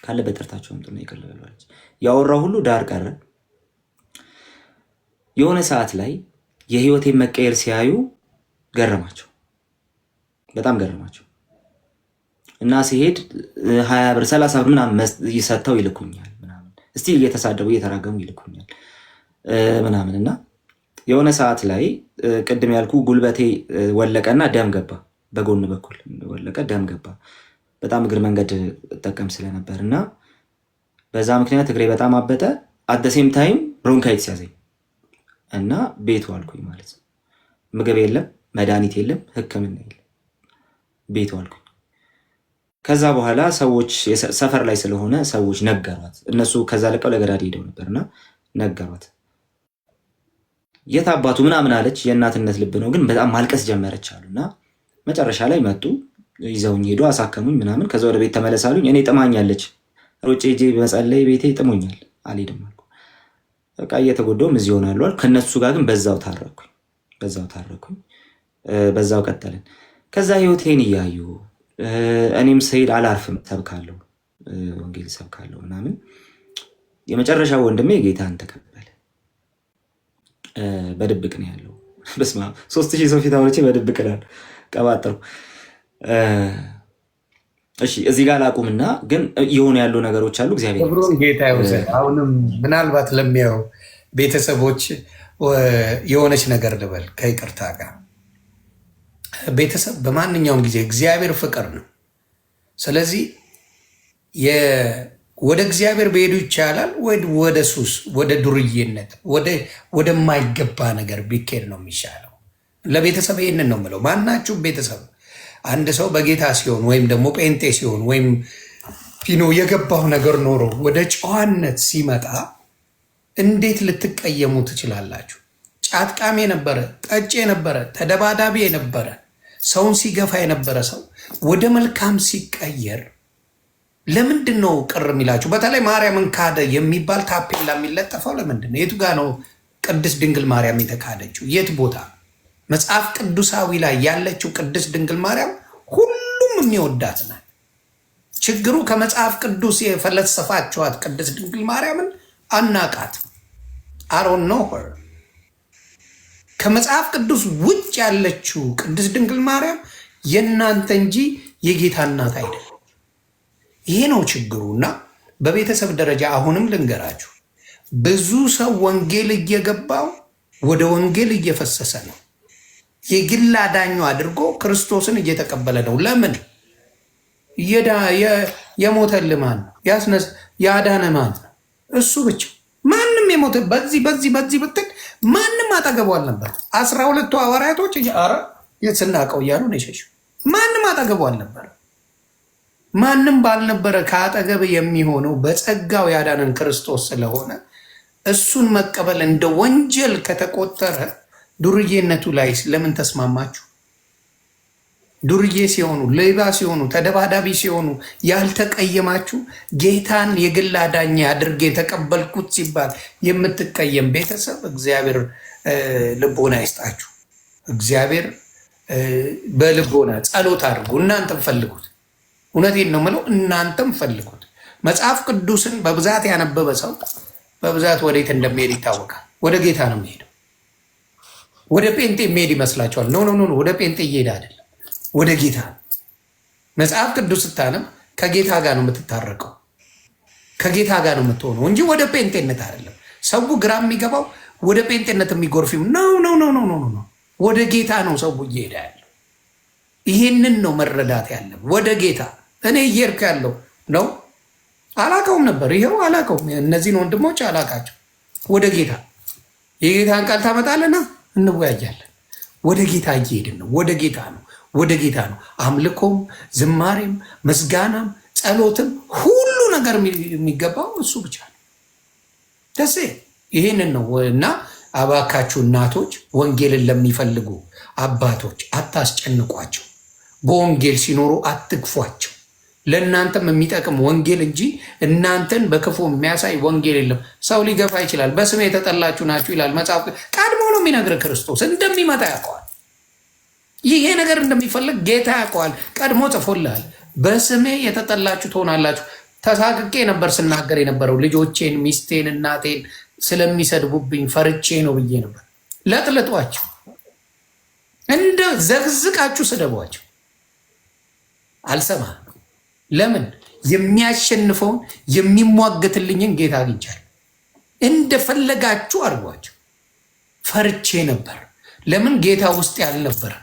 ካለበት ጠርታችሁ አምጡና ይቅር ልበሏለች። ያወራው ሁሉ ዳር ቀረ። የሆነ ሰዓት ላይ የህይወቴን መቀየር ሲያዩ ገረማቸው፣ በጣም ገረማቸው እና ሲሄድ 20 ብር 30 ብር ምናምን ይሰጥተው ይልኩኛል ምናምን፣ እስቲ እየተሳደቡ እየተራገሙ ይልኩኛል ምናምን እና የሆነ ሰዓት ላይ ቅድም ያልኩ ጉልበቴ ወለቀና ደም ገባ፣ በጎን በኩል ወለቀ፣ ደም ገባ። በጣም እግር መንገድ እጠቀም ስለነበር እና በዛ ምክንያት እግሬ በጣም አበጠ። አደሴም ታይም ብሮንካይትስ ያዘኝ እና ቤቱ አልኩኝ ማለት ነው። ምግብ የለም፣ መድኃኒት የለም፣ ሕክምና የለም፣ ቤቱ አልኩኝ። ከዛ በኋላ ሰዎች ሰፈር ላይ ስለሆነ ሰዎች ነገሯት። እነሱ ከዛ ለቀው ለገዳዲ ሄደው ነበርና ነገሯት። የት አባቱ ምናምን አለች። የእናትነት ልብ ነው ግን በጣም ማልቀስ ጀመረች አሉና መጨረሻ ላይ መጡ፣ ይዘውኝ ሄዱ፣ አሳከሙኝ ምናምን። ከዛ ወደ ቤት ተመለሳሉኝ። እኔ ጥማኛለች፣ ሮጬ ሄጄ በመጸለይ ቤቴ ጥሞኛል፣ አልሄድም አልኩ። በቃ እየተጎዳውም እዚህ ሆናሉ አልኩ። ከነሱ ጋር ግን በዛው ታረኩኝ፣ በዛው ቀጠልን። ከዛ ህይወቴን እያዩ እኔም ስሄድ አላርፍም፣ ሰብካለሁ፣ ወንጌል ሰብካለሁ ምናምን። የመጨረሻ ወንድሜ ጌታን ተቀበለ። በድብቅ ነው ያለው። በስመ አብ 3000 ሰው ፊት አውርቼ በድብቅ ነው ቀባጠሩ። እሺ እዚህ ጋር ላቁምና ግን የሆኑ ያሉ ነገሮች አሉ። እግዚአብሔር ክብሩን ጌታ ይውሰድ። አሁንም ምናልባት ለሚያዩ ቤተሰቦች የሆነች ነገር ልበል ከይቅርታ ጋር። ቤተሰብ በማንኛውም ጊዜ እግዚአብሔር ፍቅር ነው። ስለዚህ ወደ እግዚአብሔር በሄዱ ይቻላል፣ ወደ ሱስ፣ ወደ ዱርዬነት፣ ወደማይገባ ነገር ቢኬድ ነው የሚሻለው። ለቤተሰብ ይህንን ነው የምለው። ማናችሁም ቤተሰብ አንድ ሰው በጌታ ሲሆን ወይም ደግሞ ጴንጤ ሲሆን ወይም የገባው ነገር ኖሮ ወደ ጨዋነት ሲመጣ እንዴት ልትቀየሙ ትችላላችሁ? ጫትቃሚ የነበረ፣ ጠጭ የነበረ፣ ተደባዳቢ የነበረ፣ ሰውን ሲገፋ የነበረ ሰው ወደ መልካም ሲቀየር ለምንድን ነው ቅር የሚላችሁ? በተለይ ማርያምን ካደ የሚባል ታፔላ የሚለጠፈው ለምንድን ነው? የቱ ጋ ነው ቅድስት ድንግል ማርያም የተካደችው? የት ቦታ? መጽሐፍ ቅዱሳዊ ላይ ያለችው ቅድስት ድንግል ማርያም ሁሉም የሚወዳት ናት። ችግሩ ከመጽሐፍ ቅዱስ የፈለሰፋችኋት ቅድስት ድንግል ማርያምን አናቃት። አሮን ኖ ሄር። ከመጽሐፍ ቅዱስ ውጭ ያለችው ቅድስት ድንግል ማርያም የእናንተ እንጂ የጌታ እናት አይደለም። ይሄ ነው ችግሩ። እና በቤተሰብ ደረጃ አሁንም ልንገራችሁ፣ ብዙ ሰው ወንጌል እየገባው ወደ ወንጌል እየፈሰሰ ነው። የግል አዳኙ አድርጎ ክርስቶስን እየተቀበለ ነው። ለምን? የሞተል ማን ነው? ያዳነ ማን ነው? እሱ ብቻ። ማንም የሞተ በዚህ ብትል ማንም አጠገቡ አልነበር። 12ቱ ሐዋርያቶች የት ስናቀው እያሉ ነው የሸሹ። ማንም አጠገቡ አልነበር። ማንም ባልነበረ ከአጠገብ የሚሆነው በጸጋው ያዳነን ክርስቶስ ስለሆነ እሱን መቀበል እንደ ወንጀል ከተቆጠረ ዱርዬነቱ ላይ ለምን ተስማማችሁ? ዱርዬ ሲሆኑ፣ ሌባ ሲሆኑ፣ ተደባዳቢ ሲሆኑ ያልተቀየማችሁ ጌታን የግል አዳኝ አድርጌ የተቀበልኩት ሲባል የምትቀየም ቤተሰብ እግዚአብሔር ልቦና ይስጣችሁ። እግዚአብሔር በልቦና ጸሎት አድርጉ። እናንተም ፈልጉት። እውነቴን ነው የምለው፣ እናንተም ፈልጉት። መጽሐፍ ቅዱስን በብዛት ያነበበ ሰው በብዛት ወዴት እንደሚሄድ ይታወቃል። ወደ ጌታ ነው የሚሄደው። ወደ ጴንጤ የሚሄድ ይመስላችኋል? ኖ፣ ወደ ጴንጤ እየሄደ አይደለም፣ ወደ ጌታ ነው። መጽሐፍ ቅዱስ ስታነብ ከጌታ ጋር ነው የምትታረቀው፣ ከጌታ ጋር ነው የምትሆነው እንጂ ወደ ጴንጤነት አይደለም። ሰው ግራ የሚገባው ወደ ጴንጤነት የሚጎርፊው ኖ፣ ወደ ጌታ ነው ሰው እየሄደ ያለው። ይህንን ነው መረዳት ያለን። ወደ ጌታ እኔ እየሄድኩ ያለው ነው። አላቀውም ነበር፣ ይኸው አላቀውም። እነዚህን ወንድሞች አላቃቸው። ወደ ጌታ የጌታን ቃል ታመጣለና እንወያያለን። ወደ ጌታ እየሄድን ነው። ወደ ጌታ ነው። አምልኮም፣ ዝማሬም፣ ምስጋናም፣ ጸሎትም ሁሉ ነገር የሚገባው እሱ ብቻ ነው። ደሴ ይህንን ነው። እና አባካችሁ እናቶች፣ ወንጌልን ለሚፈልጉ አባቶች አታስጨንቋቸው። በወንጌል ሲኖሩ አትግፏቸው። ለእናንተም የሚጠቅም ወንጌል እንጂ እናንተን በክፉ የሚያሳይ ወንጌል የለም። ሰው ሊገፋ ይችላል። በስሜ የተጠላችሁ ናችሁ ይላል መጽሐፍ። ቀድሞ ነው የሚነግር። ክርስቶስ እንደሚመጣ ያውቀዋል። ይሄ ነገር እንደሚፈልግ ጌታ ያውቀዋል። ቀድሞ ጽፎልሃል። በስሜ የተጠላችሁ ትሆናላችሁ። ተሳቅቄ ነበር ስናገር የነበረው ልጆቼን፣ ሚስቴን፣ እናቴን ስለሚሰድቡብኝ ፈርቼ ነው ብዬ ነበር። ለጥልጧቸው እንደ ዘግዝቃችሁ ስደቧቸው። አልሰማ ለምን የሚያሸንፈውን የሚሟገትልኝን ጌታ አግኝቻለሁ። እንደፈለጋችሁ አድርጓቸው። ፈርቼ ነበር። ለምን ጌታ ውስጥ ያልነበረ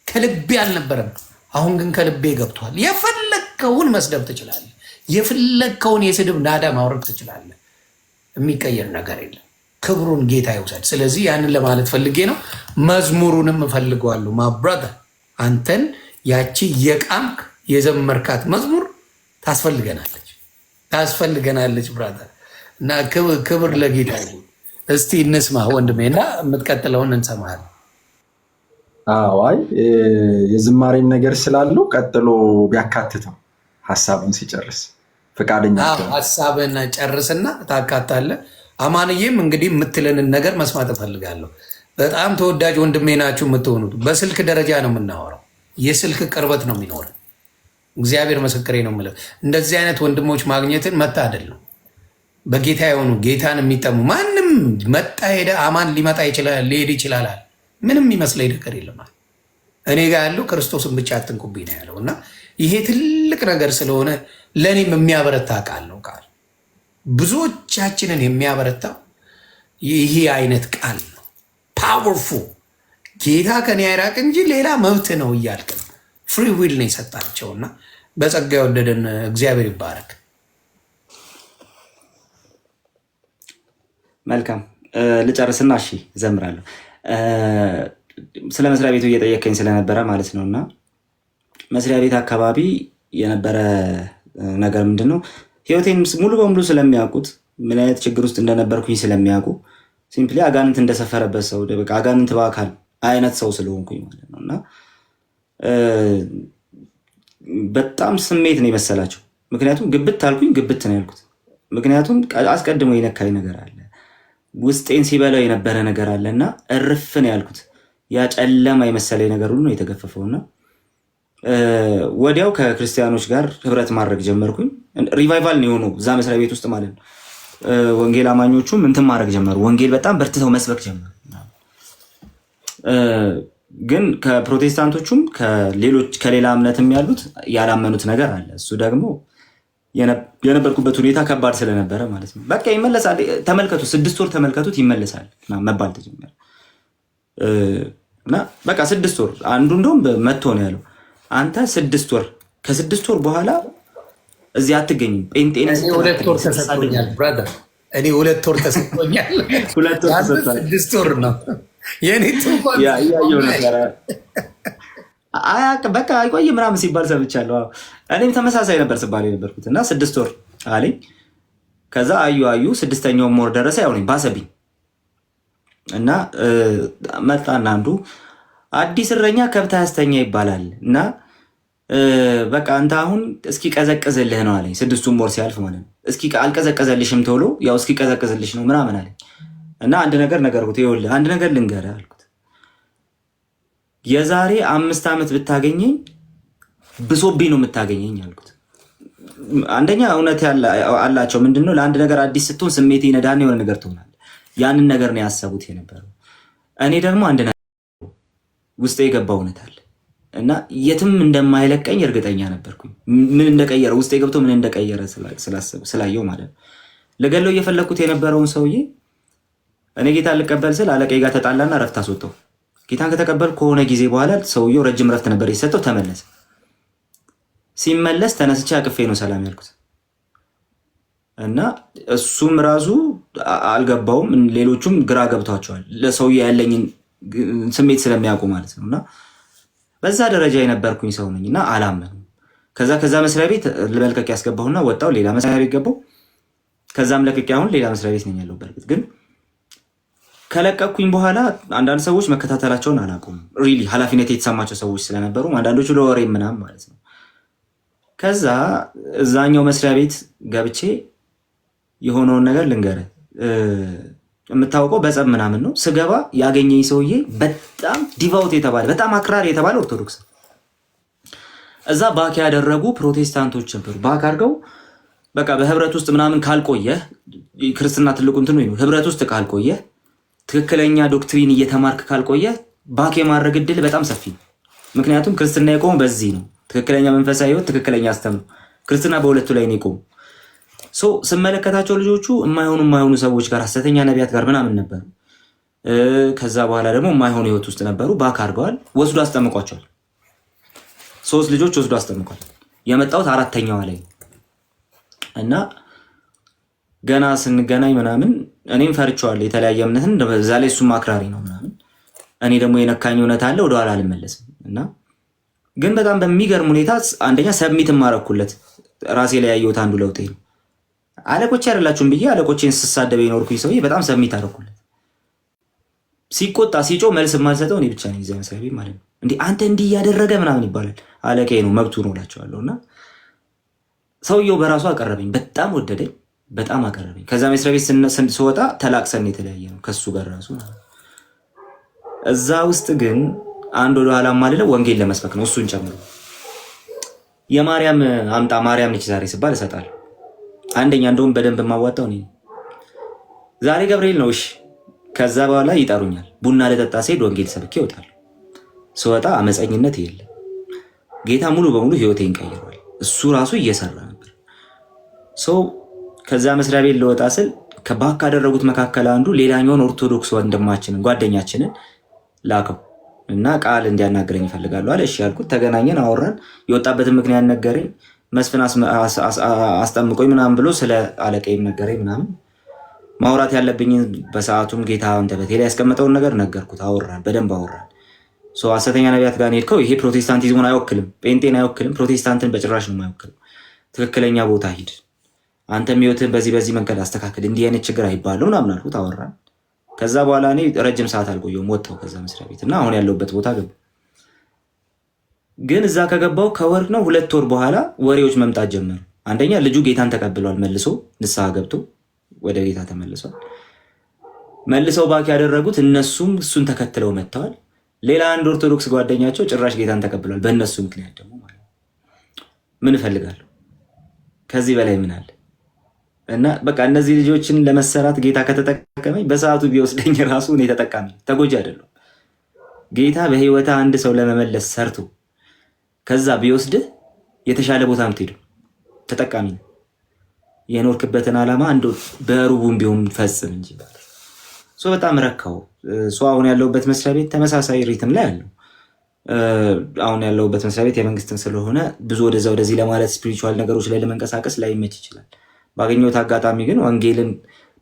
ከልቤ አልነበረም። አሁን ግን ከልቤ ገብቷል። የፈለግከውን መስደብ ትችላለህ። የፈለግከውን የስድብ ናዳ ማውረድ ትችላለህ። የሚቀየር ነገር የለም። ክብሩን ጌታ ይውሰድ። ስለዚህ ያንን ለማለት ፈልጌ ነው። መዝሙሩንም እፈልገዋለሁ። ማብራዘር አንተን ያቺ የቃምክ የዘመርካት መዝሙር ታስፈልገናለች ብራዘር። እና ክብር ለጌታ ይሁን። እስቲ እንስማ ወንድሜ እና የምትቀጥለውን እንሰማለን። አይ የዝማሬም ነገር ስላለው ቀጥሎ ቢያካትተው ሀሳቡን ሲጨርስ ፈቃደኛ ሀሳብን ጨርስና ታካታለህ። አማንዬም እንግዲህ የምትለንን ነገር መስማት እፈልጋለሁ። በጣም ተወዳጅ ወንድሜ ናችሁ የምትሆኑት። በስልክ ደረጃ ነው የምናወራው። የስልክ ቅርበት ነው የሚኖረን። እግዚአብሔር ምስክሬ ነው የምልህ። እንደዚህ አይነት ወንድሞች ማግኘትን መታደል ነው። በጌታ የሆኑ ጌታን የሚጠሙ ማንም መጣ ሄደ አማን ሊመጣ ይችላል ሊሄድ ይችላል። ምንም ይመስለኝ ነገር የለም። እኔ ጋር ያለው ክርስቶስን ብቻ አትንኩብኝ ነው ያለው እና ይሄ ትልቅ ነገር ስለሆነ ለእኔም የሚያበረታ ቃል ነው። ቃል ብዙዎቻችንን የሚያበረታ ይሄ አይነት ቃል ነው። ፓወርፉል ጌታ ከኔ አይራቅ እንጂ ሌላ መብት ነው እያልክ ነው። ፍሪ ዊል ነው የሰጣቸውና በጸጋ የወደደን እግዚአብሔር ይባረክ። መልካም ልጨርስና እሺ እዘምራለሁ። ስለ መስሪያ ቤቱ እየጠየቀኝ ስለነበረ ማለት ነው እና መስሪያ ቤት አካባቢ የነበረ ነገር ምንድን ነው? ህይወቴን ሙሉ በሙሉ ስለሚያውቁት ምን አይነት ችግር ውስጥ እንደነበርኩኝ ስለሚያውቁ ሲምፕሊ አጋንንት እንደሰፈረበት ሰው በቃ አጋንንት በአካል አይነት ሰው ስለሆንኩኝ ማለት ነው እና በጣም ስሜት ነው የመሰላቸው። ምክንያቱም ግብት አልኩኝ፣ ግብት ነው ያልኩት። ምክንያቱም አስቀድሞ የነካኝ ነገር አለ፣ ውስጤን ሲበላው የነበረ ነገር አለ እና እርፍ ነው ያልኩት። ያ ጨለማ የመሰለኝ ነገር ሁሉ ነው የተገፈፈውና ወዲያው ከክርስቲያኖች ጋር ህብረት ማድረግ ጀመርኩኝ። ሪቫይቫል ነው የሆነው እዛ መስሪያ ቤት ውስጥ ማለት ነው። ወንጌል አማኞቹም እንትን ማድረግ ጀመሩ። ወንጌል በጣም በርትተው መስበክ ጀመሩ። ግን ከፕሮቴስታንቶቹም ከሌላ እምነትም ያሉት ያላመኑት ነገር አለ። እሱ ደግሞ የነበርኩበት ሁኔታ ከባድ ስለነበረ ማለት ነው። በቃ ይመለሳል፣ ተመልከቱ፣ 6 ወር ተመልከቱት፣ ይመለሳል መባል ተጀመረ እና በቃ 6 ወር አንዱ እንደውም መጥቶ ነው ያለው አንተ 6 ወር ከ6 ወር በኋላ እዚህ አትገኝም። ጴንጤን 2 ወር ተሰጥቶኛል ብራዘር፣ እኔ 2 ወር ተሰጥቶኛል። 2 ወር ተሰጥቶኛል። 6 ወር ነው የኔ ትንኳን ያያየው ነበር። በቃ አይቆይ ምናምን ሲባል ሰምቻለሁ። እኔም ተመሳሳይ ነበር ስባል የነበርኩት እና 6 ወር አለኝ። ከዛ አዩ 6ኛው ወር ደረሰ። ያው ነኝ ባሰብኝ እና መጣና አንዱ አዲስ እረኛ ከብት አያስተኛ ይባላል እና በቃ አንተ አሁን እስኪ ቀዘቅዝልህ ነው አለኝ። 6ቱም ወር ሲያልፍ ማለት ነው። እስኪ አልቀዘቀዘልሽም ቶሎ ያው እስኪ ቀዘቅዝልሽ ነው ምናምን አለኝ እና አንድ ነገር ነገርኩት። ይኸውልህ አንድ ነገር ልንገርህ አልኩት። የዛሬ 5 ዓመት ብታገኘኝ ብሶብኝ ነው የምታገኘኝ አልኩት። አንደኛ እውነት አላቸው። ምንድነው ለአንድ ነገር አዲስ ስትሆን ስሜት ይነዳና የሆነ ነገር ትሆናለህ። ያንን ነገር ነው ያሰቡት የነበረው። እኔ ደግሞ አንድ ነገር ውስጥ የገባ እውነት አለ እና የትም እንደማይለቀኝ እርግጠኛ ነበርኩኝ። ምን እንደቀየረ ውስጥ ገብቶ ምን እንደቀየረ ስላየው ማለት ነው። ለገለው እየፈለግኩት የነበረውን ሰውዬ እኔ ጌታ ልቀበል ስል አለቃዬ ጋር ተጣላና ረፍት አስወጣው። ጌታን ከተቀበል ከሆነ ጊዜ በኋላ ሰውየው ረጅም ረፍት ነበር የሰጠው፣ ተመለሰ። ሲመለስ ተነስቼ አቅፌ ነው ሰላም ያልኩት እና እሱም ራሱ አልገባውም። ሌሎቹም ግራ ገብቷቸዋል፣ ለሰውዬው ያለኝን ስሜት ስለሚያውቁ ማለት ነው። እና በዛ ደረጃ የነበርኩኝ ሰው ነኝ እና አላመኑም። ከዛ መስሪያ ቤት ለመልቀቅ ያስገባሁና ወጣው፣ ሌላ መስሪያ ቤት ገባው። ከዛም ለቅቄ አሁን ሌላ መስሪያ ቤት ነኝ ያለው። በርግጥ ግን ከለቀኩኝ በኋላ አንዳንድ ሰዎች መከታተላቸውን አላቆም። ሪሊ ኃላፊነት የተሰማቸው ሰዎች ስለነበሩ አንዳንዶቹ ለወሬ ምናምን ማለት ነው። ከዛ እዛኛው መስሪያ ቤት ገብቼ የሆነውን ነገር ልንገርህ። የምታውቀው በጸብ ምናምን ነው። ስገባ ያገኘኝ ሰውዬ በጣም ዲቫውት የተባለ በጣም አክራሪ የተባለ ኦርቶዶክስ፣ እዛ ባክ ያደረጉ ፕሮቴስታንቶች ነበሩ። ባክ አድርገው በቃ በህብረት ውስጥ ምናምን ካልቆየህ ክርስትና ትልቁ እንትን ነው። ህብረት ውስጥ ካልቆየህ ትክክለኛ ዶክትሪን እየተማርክ ካልቆየህ ባክ የማድረግ እድል በጣም ሰፊ ነው። ምክንያቱም ክርስትና የቆመ በዚህ ነው። ትክክለኛ መንፈሳዊ ህይወት፣ ትክክለኛ አስተምሮ ክርስትና በሁለቱ ላይ ነው የቆሙ። ስመለከታቸው ልጆቹ የማይሆኑ ሰዎች ጋር ሐሰተኛ ነቢያት ጋር ምናምን ነበሩ። ከዛ በኋላ ደግሞ የማይሆኑ ህይወት ውስጥ ነበሩ። ባክ አድርገዋል። ወስዶ አስጠምቋቸዋል። 3 ልጆች ወስዶ አስጠምቋል። የመጣሁት 4ተኛዋ ላይ እና ገና ስንገናኝ ምናምን እኔም ፈርቼዋለሁ የተለያየ እምነትን በዛ ላይ እሱም አክራሪ ነው ምናምን። እኔ ደግሞ የነካኝ እውነት አለ ወደኋላ አልመለስም እና ግን በጣም በሚገርም ሁኔታ አንደኛ ሰብሚት ማረኩለት። ራሴ ላይ ያየሁት አንዱ ለውጤ ነው። አለቆቼ አይደላችሁም ብዬ አለቆቼን ስሳደበ የኖርኩኝ ሰውዬ በጣም ሰብሚት አረኩለት። ሲቆጣ ሲጮ መልስ የማልሰጠው እኔ ብቻ ነኝ እዚያ መስሪያ ቤት ማለት ነው። እንዲህ አንተ እንዲህ እያደረገ ምናምን ይባላል። አለቃዬ ነው መብቱ ነው እላቸዋለሁ። እና ሰውየው በራሱ አቀረበኝ፣ በጣም ወደደኝ፣ በጣም አቀረበኝ። ከዛ መስሪያ ቤት ስወጣ ተላቅሰን የተለያየ ነው ከሱ ጋር ራሱ። እዛ ውስጥ ግን አንድ ወደ ኋላ ማልለው ወንጌል ለመስበክ ነው እሱን ጨምሮ። የማርያም አምጣ ማርያም ነች ዛሬ ስባል እሰጣለሁ። አንደኛ እንደውም በደንብ የማዋጣው እኔ ዛሬ ገብርኤል ነው እሺ። ከዛ በኋላ ይጠሩኛል። ቡና ለጠጣ ስሄድ ወንጌል ሰብኬ እወጣለሁ። ስወጣ አመፀኝነት የለም። ጌታ ሙሉ በሙሉ ህይወቴን ቀይሯል። እሱ ራሱ እየሰራ ነበር። ከዛ መስሪያ ቤት ልወጣ ስል ከባክ ካደረጉት መካከል አንዱ ሌላኛውን ኦርቶዶክስ ወንድማችንን ጓደኛችንን ላከው እና ቃል እንዲያናግረኝ ይፈልጋሉ አለ። እሺ ያልኩት፣ ተገናኘን፣ አወራን። የወጣበትን ምክንያት ነገረኝ። መስፍን አስጠምቆኝ ምናምን ብሎ ስለ አለቃይም ነገረኝ ምናምን። ማውራት ያለብኝን በሰዓቱም ጌታ አንደበቴ ላይ ያስቀመጠውን ነገር ነገርኩት። አወራን፣ በደንብ አወራን። ሐሰተኛ ነቢያት ጋር ሄድከው፣ ይሄ ፕሮቴስታንቲዝሙን አይወክልም፣ ጴንጤን አይወክልም፣ ፕሮቴስታንትን በጭራሽ ነው የማይወክልም። ትክክለኛ ቦታ ሂድ፣ አንተም ህይወትህን በዚህ መንገድ አስተካክል፣ እንዲህ አይነት ችግር አይባልም ምናምን አልኩት። አወራን። ከዛ በኋላ እኔ ረጅም ሰዓት አልቆየሁም፣ ወጣሁ ከዛ መስሪያ ቤት እና አሁን ያለሁበት ቦታ ገባሁ። ግን እዛ ከገባሁ ከወር ነው 2 ወር በኋላ ወሬዎች መምጣት ጀመሩ። አንደኛ ልጁ ጌታን ተቀብሏል፣ መልሶ ንስሐ ገብቶ ወደ ጌታ ተመልሷል። መልሰው ባክ ያደረጉት እነሱም እሱን ተከትለው መጥተዋል። ሌላ አንድ ኦርቶዶክስ ጓደኛቸው ጭራሽ ጌታን ተቀብሏል። በእነሱ ምክንያት ደግሞ ማለት ምን እፈልጋለሁ ከዚህ በላይ ምን አለ? እና በቃ እነዚህ ልጆችን ለመሰራት ጌታ ከተጠቀመኝ በሰዓቱ ቢወስደኝ ራሱ እኔ ተጠቃሚ ተጎጂ አይደለሁም። ጌታ በህይወታ አንድ ሰው ለመመለስ ሰርቶ ከዛ ቢወስድህ የተሻለ ቦታ ምትሄዱ ተጠቃሚ ነው። የኖርክበትን ዓላማ አንዱ በሩቡም ቢሆን ፈጽም እንጂ በጣም ረካው። አሁን ያለውበት መስሪያ ቤት ተመሳሳይ ሪትም ላይ አለው። አሁን ያለውበት መስሪያ ቤት የመንግስትን ስለሆነ ብዙ ወደዚህ ለማለት ስፒሪቹዋል ነገሮች ላይ ለመንቀሳቀስ ላይመች ይችላል። ባገኘሁት አጋጣሚ ግን ወንጌልን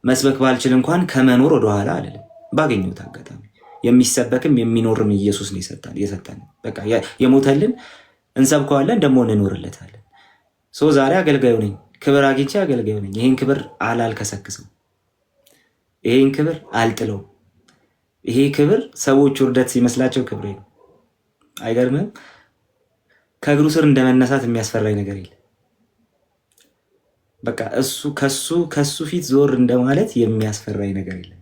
መስበክ ባልችል እንኳን ከመኖር ወደኋላ አልልም። ባገኘሁት አጋጣሚ የሚሰበክም የሚኖርም ኢየሱስ ነው የሰጠን። በቃ የሞተልን እንሰብከዋለን፣ ደግሞ እንኖርለታለን። ዛሬ አገልጋዩ ነኝ፣ ክብር አግኝቼ አገልጋዩ ነኝ። ይህን ክብር አላልከሰክስም፣ ይህን ክብር አልጥለው። ይሄ ክብር ሰዎች ውርደት ሲመስላቸው ክብሬ ነው። አይገርምም? ከእግሩ ስር እንደመነሳት የሚያስፈራኝ ነገር የለም። በቃ ከሱ ፊት ዞር እንደማለት የሚያስፈራኝ ነገር የለም።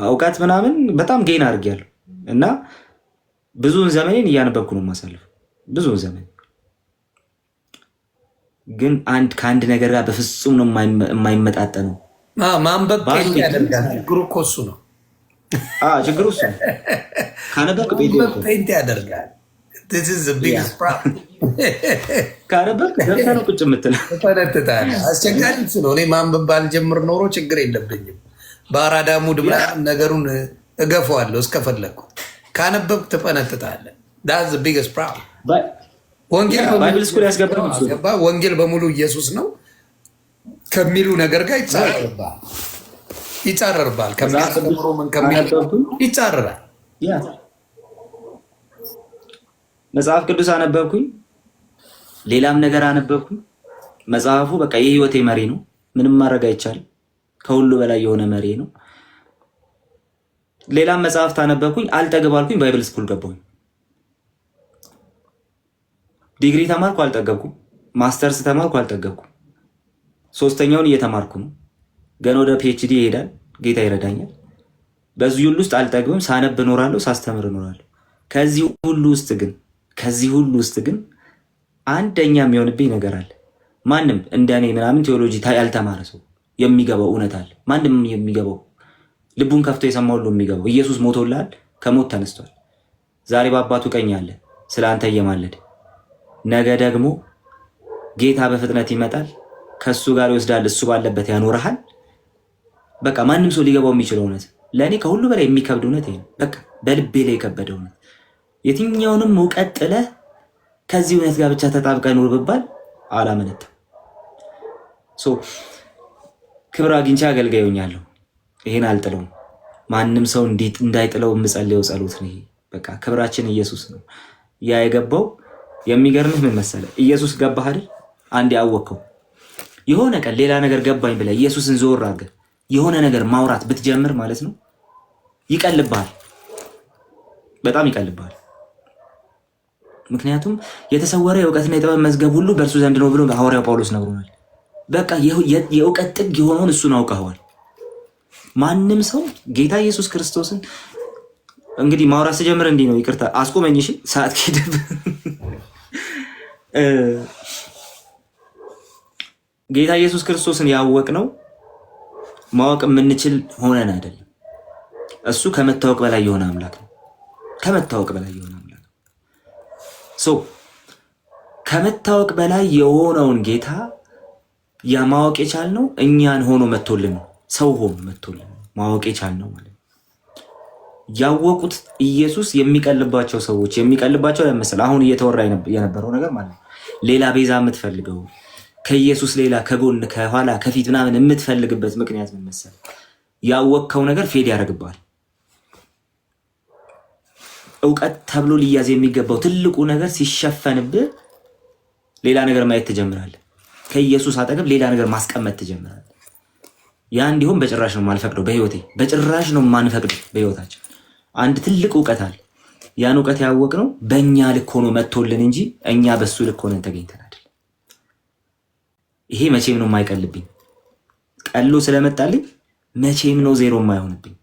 እውቀት ምናምን በጣም ጌን አድርጌያለሁ እና ብዙውን ዘመኔን እያነበብኩ ነው የማሳልፈው። ብዙውን ዘመን ግን ከአንድ ነገር ጋር በፍጹም ነው የማይመጣጠነው። ማንበብ ያደርጋል። ችግሩ እኮ እሱ ነው። ችግሩ እሱ ነው። ካነበብክ ፔንት ያደርጋል። ካነበብክ ገብተህ ነው ቁጭ የምትለው። ትፈነጥጣለህ። አስቸጋሪ ነው። እኔ ማንበብ ባልጀምር ኖሮ ችግር የለብኝም። በአራዳ ሙድ ምናምን ነገሩን እገፈዋለሁ እስከፈለግኩ። ካነበብክ ትፈነጥጣለህ። ዳዝ ቢግስት ፕሮብለም። ወንጌል በሙሉ ኢየሱስ ነው ከሚሉ ነገር ጋር ይጻረርባል። ከሚያስተምሩ ምን ከሚሉ ይጻረራል። መጽሐፍ ቅዱስ አነበብኩኝ፣ ሌላም ነገር አነበብኩኝ። መጽሐፉ በቃ የህይወቴ መሪ ነው። ምንም ማድረግ አይቻልም። ከሁሉ በላይ የሆነ መሪ ነው። ሌላም መጽሐፍት አነበብኩኝ። አልጠግብ አልኩኝ። ባይብል ስኩል ገባሁኝ። ዲግሪ ተማርኩ፣ አልጠገብኩም። ማስተርስ ተማርኩ፣ አልጠገብኩም። 3ኛውን እየተማርኩ ነው። ገና ወደ ፒኤችዲ ይሄዳል። ጌታ ይረዳኛል። በዚህ ሁሉ ውስጥ አልጠግብም። ሳነብ እኖራለሁ፣ ሳስተምር እኖራለሁ። ከዚህ ሁሉ ውስጥ ግን አንደኛ የሚሆንብኝ ነገር አለ። ማንም እንደኔ ምናምን ቴዎሎጂ ያልተማረ ሰው የሚገባው እውነት አለ። ማንም የሚገባው ልቡን ከፍቶ የሰማው ሁሉ የሚገባው ኢየሱስ ሞቶልሃል፣ ከሞት ተነስቷል። ዛሬ በአባቱ ቀኝ አለ ስለ አንተ እየማለደ። ነገ ደግሞ ጌታ በፍጥነት ይመጣል፣ ከሱ ጋር ይወስዳል፣ እሱ ባለበት ያኖርሃል። በቃ ማንም ሰው ሊገባው የሚችለው እውነት፣ ለእኔ ከሁሉ በላይ የሚከብድ እውነት ይሄ ነው። በቃ በልቤ ላይ የከበደ እውነት። የትኛውንም እውቀት ጥለህ ከዚህ እውነት ጋር ብቻ ተጣብቀህ ኑር ብባል አላመነታም። ክብር አግኝቼ አገልጋይ ሆኛለሁ። ይሄን አልጥለውም። ማንም ሰው እንዳይጥለው የምጸልየው ጸሎት ነው ይሄ። በቃ ክብራችን ኢየሱስ ነው። ያ የገባው የሚገርምህ ምን መሰለህ? ኢየሱስ ገባህ አይደል? አንድ ያወቅከው የሆነ ቀን ሌላ ነገር ገባኝ ብለህ ኢየሱስን ዞር አድርገህ የሆነ ነገር ማውራት ብትጀምር ማለት ነው ይቀልብሃል፣ በጣም ይቀልብሃል። ምክንያቱም የተሰወረ የእውቀትና የጥበብ መዝገብ ሁሉ በእርሱ ዘንድ ነው ብሎ ሐዋርያው ጳውሎስ ነግሮናል። በቃ የእውቀት ጥግ የሆነውን እሱን አውቀኸዋል። ማንም ሰው ጌታ ኢየሱስ ክርስቶስን እንግዲህ ማውራት ስጀምር እንዲህ ነው። ይቅርታ አስቆመኝ። እሺ ሰዓት ከሄደብ ጌታ ኢየሱስ ክርስቶስን ያወቅነው ማወቅ የምንችል ሆነን አይደለም። እሱ ከመታወቅ በላይ የሆነ አምላክ ነው። ከመታወቅ በላይ የሆነ አምላክ ነው። ከመታወቅ በላይ የሆነውን ጌታ ማወቅ የቻልነው እኛን ሆኖ መጥቶልን ነው። ሰው ሆኖ መጥቶልን ማወቅ የቻልነው ማለት ነው። ያወቁት ኢየሱስ የሚቀልባቸው ሰዎች የሚቀልባቸው ለምሳሌ አሁን እየተወራ የነበረው ነገር ማለት ነው። ሌላ ቤዛ የምትፈልገው ከኢየሱስ ሌላ ከጎን ከኋላ ከፊት ምናምን የምትፈልግበት ምክንያት ምን መሰለህ? ያወቅከው ነገር ፌድ ያደርግብሃል። እውቀት ተብሎ ሊያዝ የሚገባው ትልቁ ነገር ሲሸፈንብህ ሌላ ነገር ማየት ትጀምራለህ። ከኢየሱስ አጠገብ ሌላ ነገር ማስቀመጥ ትጀምራለህ። ያ እንዲሁም በጭራሽ ነው የማልፈቅደው። በህይወቴ በጭራሽ ነው የማንፈቅደው። በህይወታችን አንድ ትልቅ እውቀት አለ። ያን እውቀት ያወቅነው በእኛ ልክ ሆኖ መጥቶልን እንጂ እኛ በሱ ልክ ሆነን ተገኝተን አይደል። ይሄ መቼም ነው የማይቀልብኝ። ቀሎ ስለመጣልኝ መቼም ነው ዜሮ የማይሆንብኝ።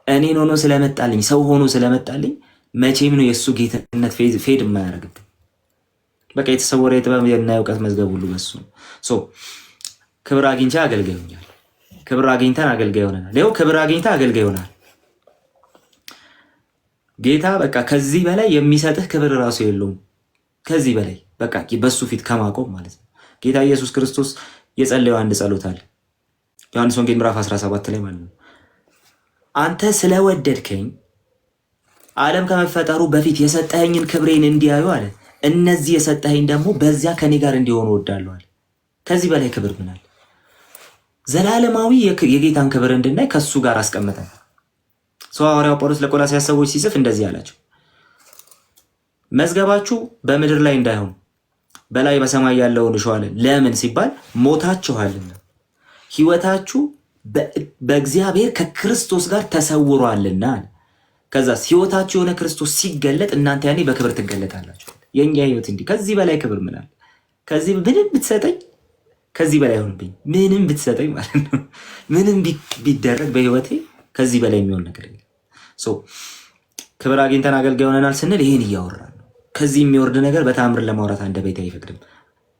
እኔን ሆኖ ስለመጣልኝ ሰው ሆኖ ስለመጣልኝ መቼም ነው የእሱ ጌትነት ፌድ የማያደርግብኝ። በቃ የተሰወረ የጥበብ እና የእውቀት መዝገብ ሁሉ በሱ ነው። ክብር አግኝቼ አገልጋይ ሆኛል። ክብር አግኝተን አገልጋይ ሆነናል። ይኸው ክብር አግኝተን አገልጋይ ሆናል። ጌታ በቃ ከዚህ በላይ የሚሰጥህ ክብር ራሱ የለውም። ከዚህ በላይ በቃ በሱ ፊት ከማቆም ማለት ነው። ጌታ ኢየሱስ ክርስቶስ የጸለየው አንድ ጸሎት አለ። ዮሐንስ ወንጌል ምዕራፍ 17 ላይ ማለት ነው። አንተ ስለወደድከኝ ዓለም ከመፈጠሩ በፊት የሰጠኸኝን ክብሬን እንዲያዩ አለ። እነዚህ የሰጠኸኝ ደግሞ በዚያ ከኔ ጋር እንዲሆኑ እወዳለሁ አለ። ከዚህ በላይ ክብር ምን አለ? ዘላለማዊ የጌታን ክብር እንድናይ ከሱ ጋር አስቀመጠን። ሐዋርያው ጳውሎስ ለቆላስይስ ሰዎች ሲጽፍ እንደዚህ አላቸው፣ መዝገባችሁ በምድር ላይ እንዳይሆን በላይ በሰማይ ያለውን እሹአለን። ለምን ሲባል ሞታችኋልና ሕይወታችሁ በእግዚአብሔር ከክርስቶስ ጋር ተሰውሯልና። ከዛስ ሕይወታችሁ የሆነ ክርስቶስ ሲገለጥ እናንተ ያኔ በክብር ትገለጣላችሁ። የኛ ሕይወት እንዲህ ከዚህ በላይ ክብር ምን አለ? ከዚህ ምንም ብትሰጠኝ ከዚህ በላይ ሆንብኝ። ምንም ብትሰጠኝ ማለት ነው። ምንም ቢደረግ በሕይወቴ ከዚህ በላይ የሚሆን ነገር የለም። ክብር አግኝተን አገልጋይ ሆነናል ስንል ይሄን እያወራን ነው። ከዚህ የሚወርድ ነገር በተአምር ለማውራት አንደበቴ አይፈቅድም።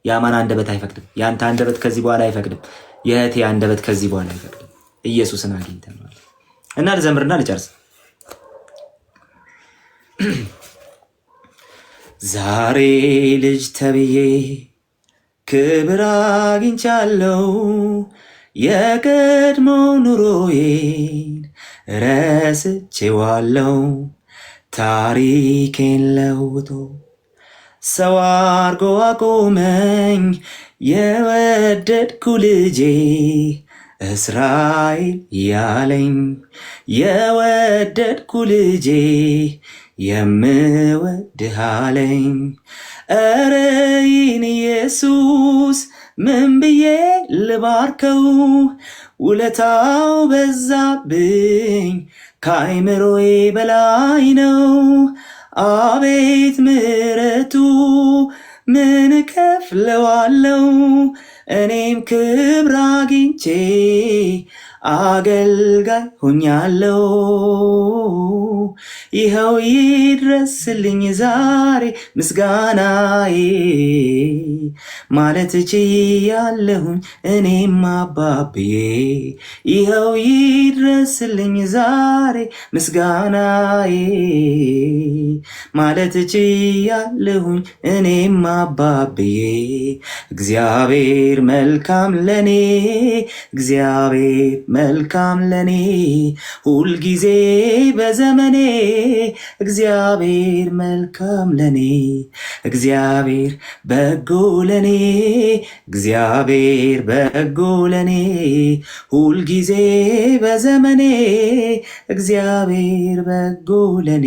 የአማን አንደበት አይፈቅድም። የአንተ አንደበት ከዚህ በኋላ አይፈቅድም። የእህቴ አንደበት ከዚህ በኋላ አይፈቅድም። ኢየሱስን አግኝተን ማለት እና ልዘምርና ልጨርስ። ዛሬ ልጅ ተብዬ ክብር አግኝቻለሁ። የቀድሞ ኑሮዬን ረስቼዋለሁ። ታሪኬን ለውጦ ሰው አርጎ አቆመኝ። የወደድኩ ልጄ እስራኤል ያለኝ የወደድኩ ልጄ የምወድህ አለኝ። ኧረ ይህን ኢየሱስ ምን ብዬ ልባርከው? ውለታው በዛብኝ ከአይምሮዬ በላይ ነው። አቤት ምሕረቱ ምን እከፍለዋለሁ? እኔም ክብር አግኝቼ አገልጋይ ሆኛለሁ። ይኸው ይድረስልኝ ዛሬ ምስጋናዬ ማለት ችያለሁኝ እኔም አባብዬ። ይኸው ይድረስልኝ ዛሬ ምስጋናዬ ማለት ችያለሁኝ እኔም አባብዬ። እግዚአብሔር መልካም ለኔ፣ እግዚአብሔር መልካም ለኔ ሁልጊዜ በዘመኔ። እግዚአብሔር መልካም ለኔ፣ እግዚአብሔር በጎ ለኔ፣ እግዚአብሔር በጎ ለኔ ሁልጊዜ በዘመኔ። እግዚአብሔር በጎ ለኔ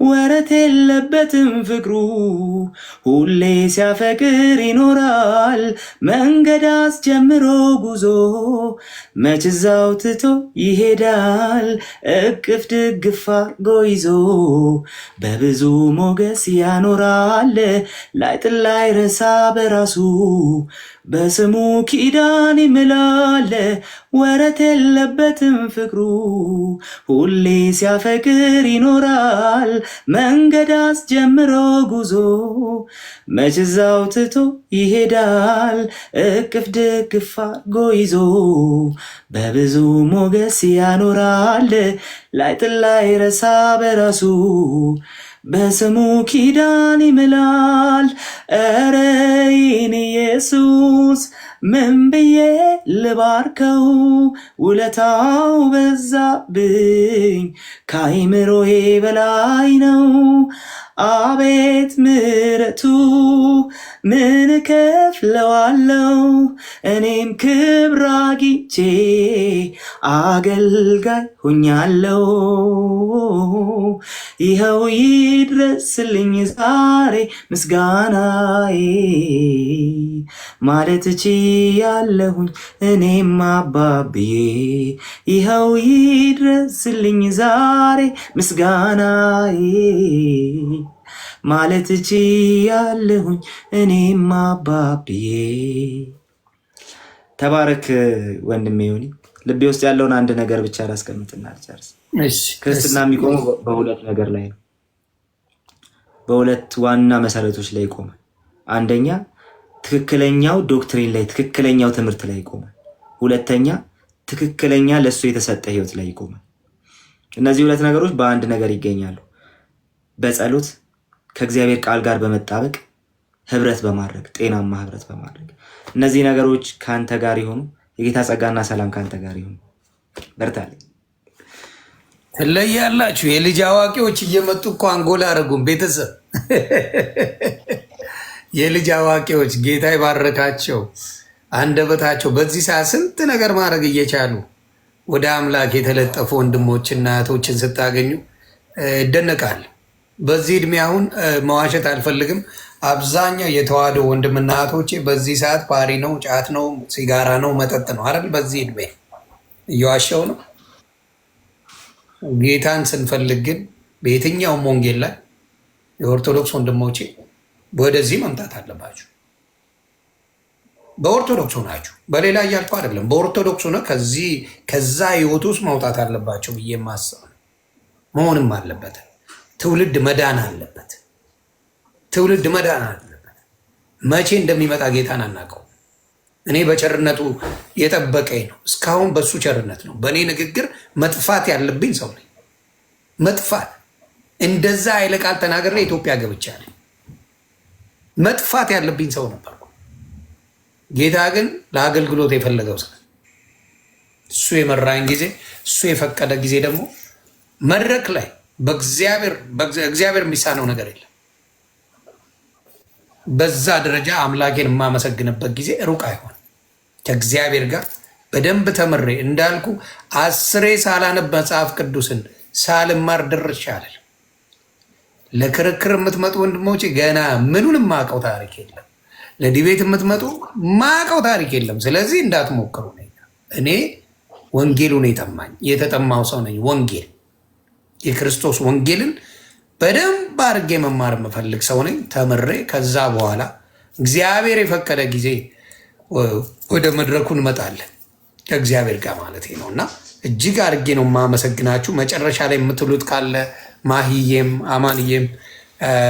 ወረት የለበትም ፍቅሩ ሁሌ ሲያፈቅር ይኖራል። መንገድ አስጀምሮ ጉዞ መች እዛው ትቶ ይሄዳል። እቅፍ ድግፍ አርጎ ይዞ በብዙ ሞገስ ያኖራል። ላይጥል ላይረሳ በራሱ በስሙ ኪዳን ይምላል። ወረት የለበትም ፍቅሩ ሁሌ ሲያፈቅር ይኖራል። መንገድ አስጀምሮ ጉዞ መች እዛው ትቶ ይሄዳል። እቅፍ ድግፍ አርጎ ይዞ በብዙ ሞገስ ያኖራል። ላይጥል ላይረሳ በራሱ በስሙ ኪዳን ይምላል። ኧረ ይህን ኢየሱስ ምን ብዬ ልባርከው? ውለታው በዛብኝ ከአይምሮዬ በላይ ነው። አቤት ምሕረቱ ምን እከፍለዋለሁ? እኔም ክብር አግኝቼ አገልጋይ ሆኛለሁ። ይኸው ይድረስልኝ ዛሬ ምስጋናዬ ማለት ችያለሁኝ እኔም አባብዬ። ይኸው ይድረስልኝ ዛሬ ምስጋናዬ ማለት ችያለሁኝ እኔም አባብዬ። ተባረክ ወንድሜ ዮኒ። ልቤ ውስጥ ያለውን አንድ ነገር ብቻ ላስቀምጥና ልጨርስ። ክርስትና የሚቆመው በሁለት ነገር ላይ ነው። በሁለት ዋና መሰረቶች ላይ ይቆማል። አንደኛ ትክክለኛው ዶክትሪን ላይ፣ ትክክለኛው ትምህርት ላይ ይቆማል። ሁለተኛ ትክክለኛ ለእሱ የተሰጠ ህይወት ላይ ይቆማል። እነዚህ ሁለት ነገሮች በአንድ ነገር ይገኛሉ። በጸሎት ከእግዚአብሔር ቃል ጋር በመጣበቅ ህብረት በማድረግ ጤናማ ህብረት በማድረግ እነዚህ ነገሮች ከአንተ ጋር ይሆኑ። የጌታ ጸጋና ሰላም ከአንተ ጋር ይሆኑ። በርታለኝ። ትለያላችሁ። የልጅ አዋቂዎች እየመጡ እኮ አንጎላ አረጉም። ቤተሰብ የልጅ አዋቂዎች ጌታ ይባረካቸው። አንደበታቸው በዚህ ሰዓት ስንት ነገር ማድረግ እየቻሉ ወደ አምላክ የተለጠፉ ወንድሞችና እህቶችን ስታገኙ ይደነቃል። በዚህ እድሜ አሁን መዋሸት አልፈልግም። አብዛኛው የተዋህዶ ወንድምና እህቶቼ በዚህ ሰዓት ፓሪ ነው፣ ጫት ነው፣ ሲጋራ ነው፣ መጠጥ ነው አይደል? በዚህ እድሜ እየዋሸው ነው። ጌታን ስንፈልግ ግን በየትኛውም ወንጌል ላይ የኦርቶዶክስ ወንድሞቼ ወደዚህ መምጣት አለባችሁ። በኦርቶዶክስ ሆናችሁ በሌላ እያልኩ አይደለም። በኦርቶዶክስ ሆነ ከዛ ህይወት ውስጥ መውጣት አለባቸው ብዬ ማሰብ መሆንም አለበት። ትውልድ መዳን አለበት። ትውልድ መዳን አለበት። መቼ እንደሚመጣ ጌታን አናውቀው። እኔ በቸርነቱ የጠበቀኝ ነው። እስካሁን በሱ ቸርነት ነው። በእኔ ንግግር መጥፋት ያለብኝ ሰው ነኝ። መጥፋት እንደዛ ኃይለ ቃል ተናግሬ ኢትዮጵያ ገብቻለሁ። መጥፋት ያለብኝ ሰው ነበርኩ። ጌታ ግን ለአገልግሎት የፈለገው ሰው እሱ የመራኝ ጊዜ፣ እሱ የፈቀደ ጊዜ ደግሞ መድረክ ላይ በእግዚአብሔር የሚሳነው ነገር የለም። በዛ ደረጃ አምላኬን የማመሰግንበት ጊዜ ሩቅ አይሆን። ከእግዚአብሔር ጋር በደንብ ተምሬ እንዳልኩ 10 ሳላነብ መጽሐፍ ቅዱስን ሳልማር ድርሻ አለል። ለክርክር የምትመጡ ወንድሞቼ ገና ምኑንም ማቀው ታሪክ የለም። ለዲቤት የምትመጡ ማቀው ታሪክ የለም። ስለዚህ እንዳትሞክሩ። እኔ ወንጌሉን የተጠማው ሰው ነኝ። ወንጌል የክርስቶስ ወንጌልን በደንብ አድርጌ መማር የምፈልግ ሰው ነኝ። ተምሬ ከዛ በኋላ እግዚአብሔር የፈቀደ ጊዜ ወደ መድረኩ እንመጣለን። ከእግዚአብሔር ጋር ማለት ነው። እና እጅግ አድርጌ ነው የማመሰግናችሁ። መጨረሻ ላይ የምትሉት ካለ ማሂዬም አማንዬም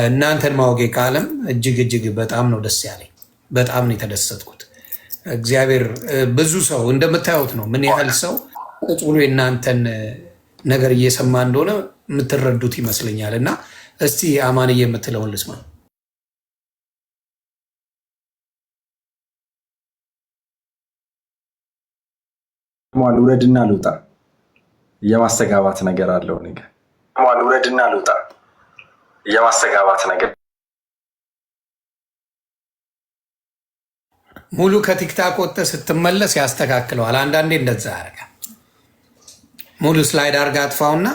እናንተን ማወቄ ካለም እጅግ በጣም ነው ደስ ያለኝ። በጣም ነው የተደሰትኩት። እግዚአብሔር ብዙ ሰው እንደምታዩት ነው ምን ያህል ሰው ቁጭ ብሎ የእናንተን ነገር እየሰማ እንደሆነ የምትረዱት ይመስለኛል። እና እስቲ አማንዬ የምትለውን ልስማ። ውረድና ልውጣ የማስተጋባት ነገር አለው። ነገር ውረድና ልውጣ የማስተጋባት ነገር ሙሉ ከቲክታክ ወጥተህ ስትመለስ ያስተካክለዋል። አንዳንዴ እንደዛ ያደርጋል። ሙሉ ስላይድ አድርጋ አጥፋውና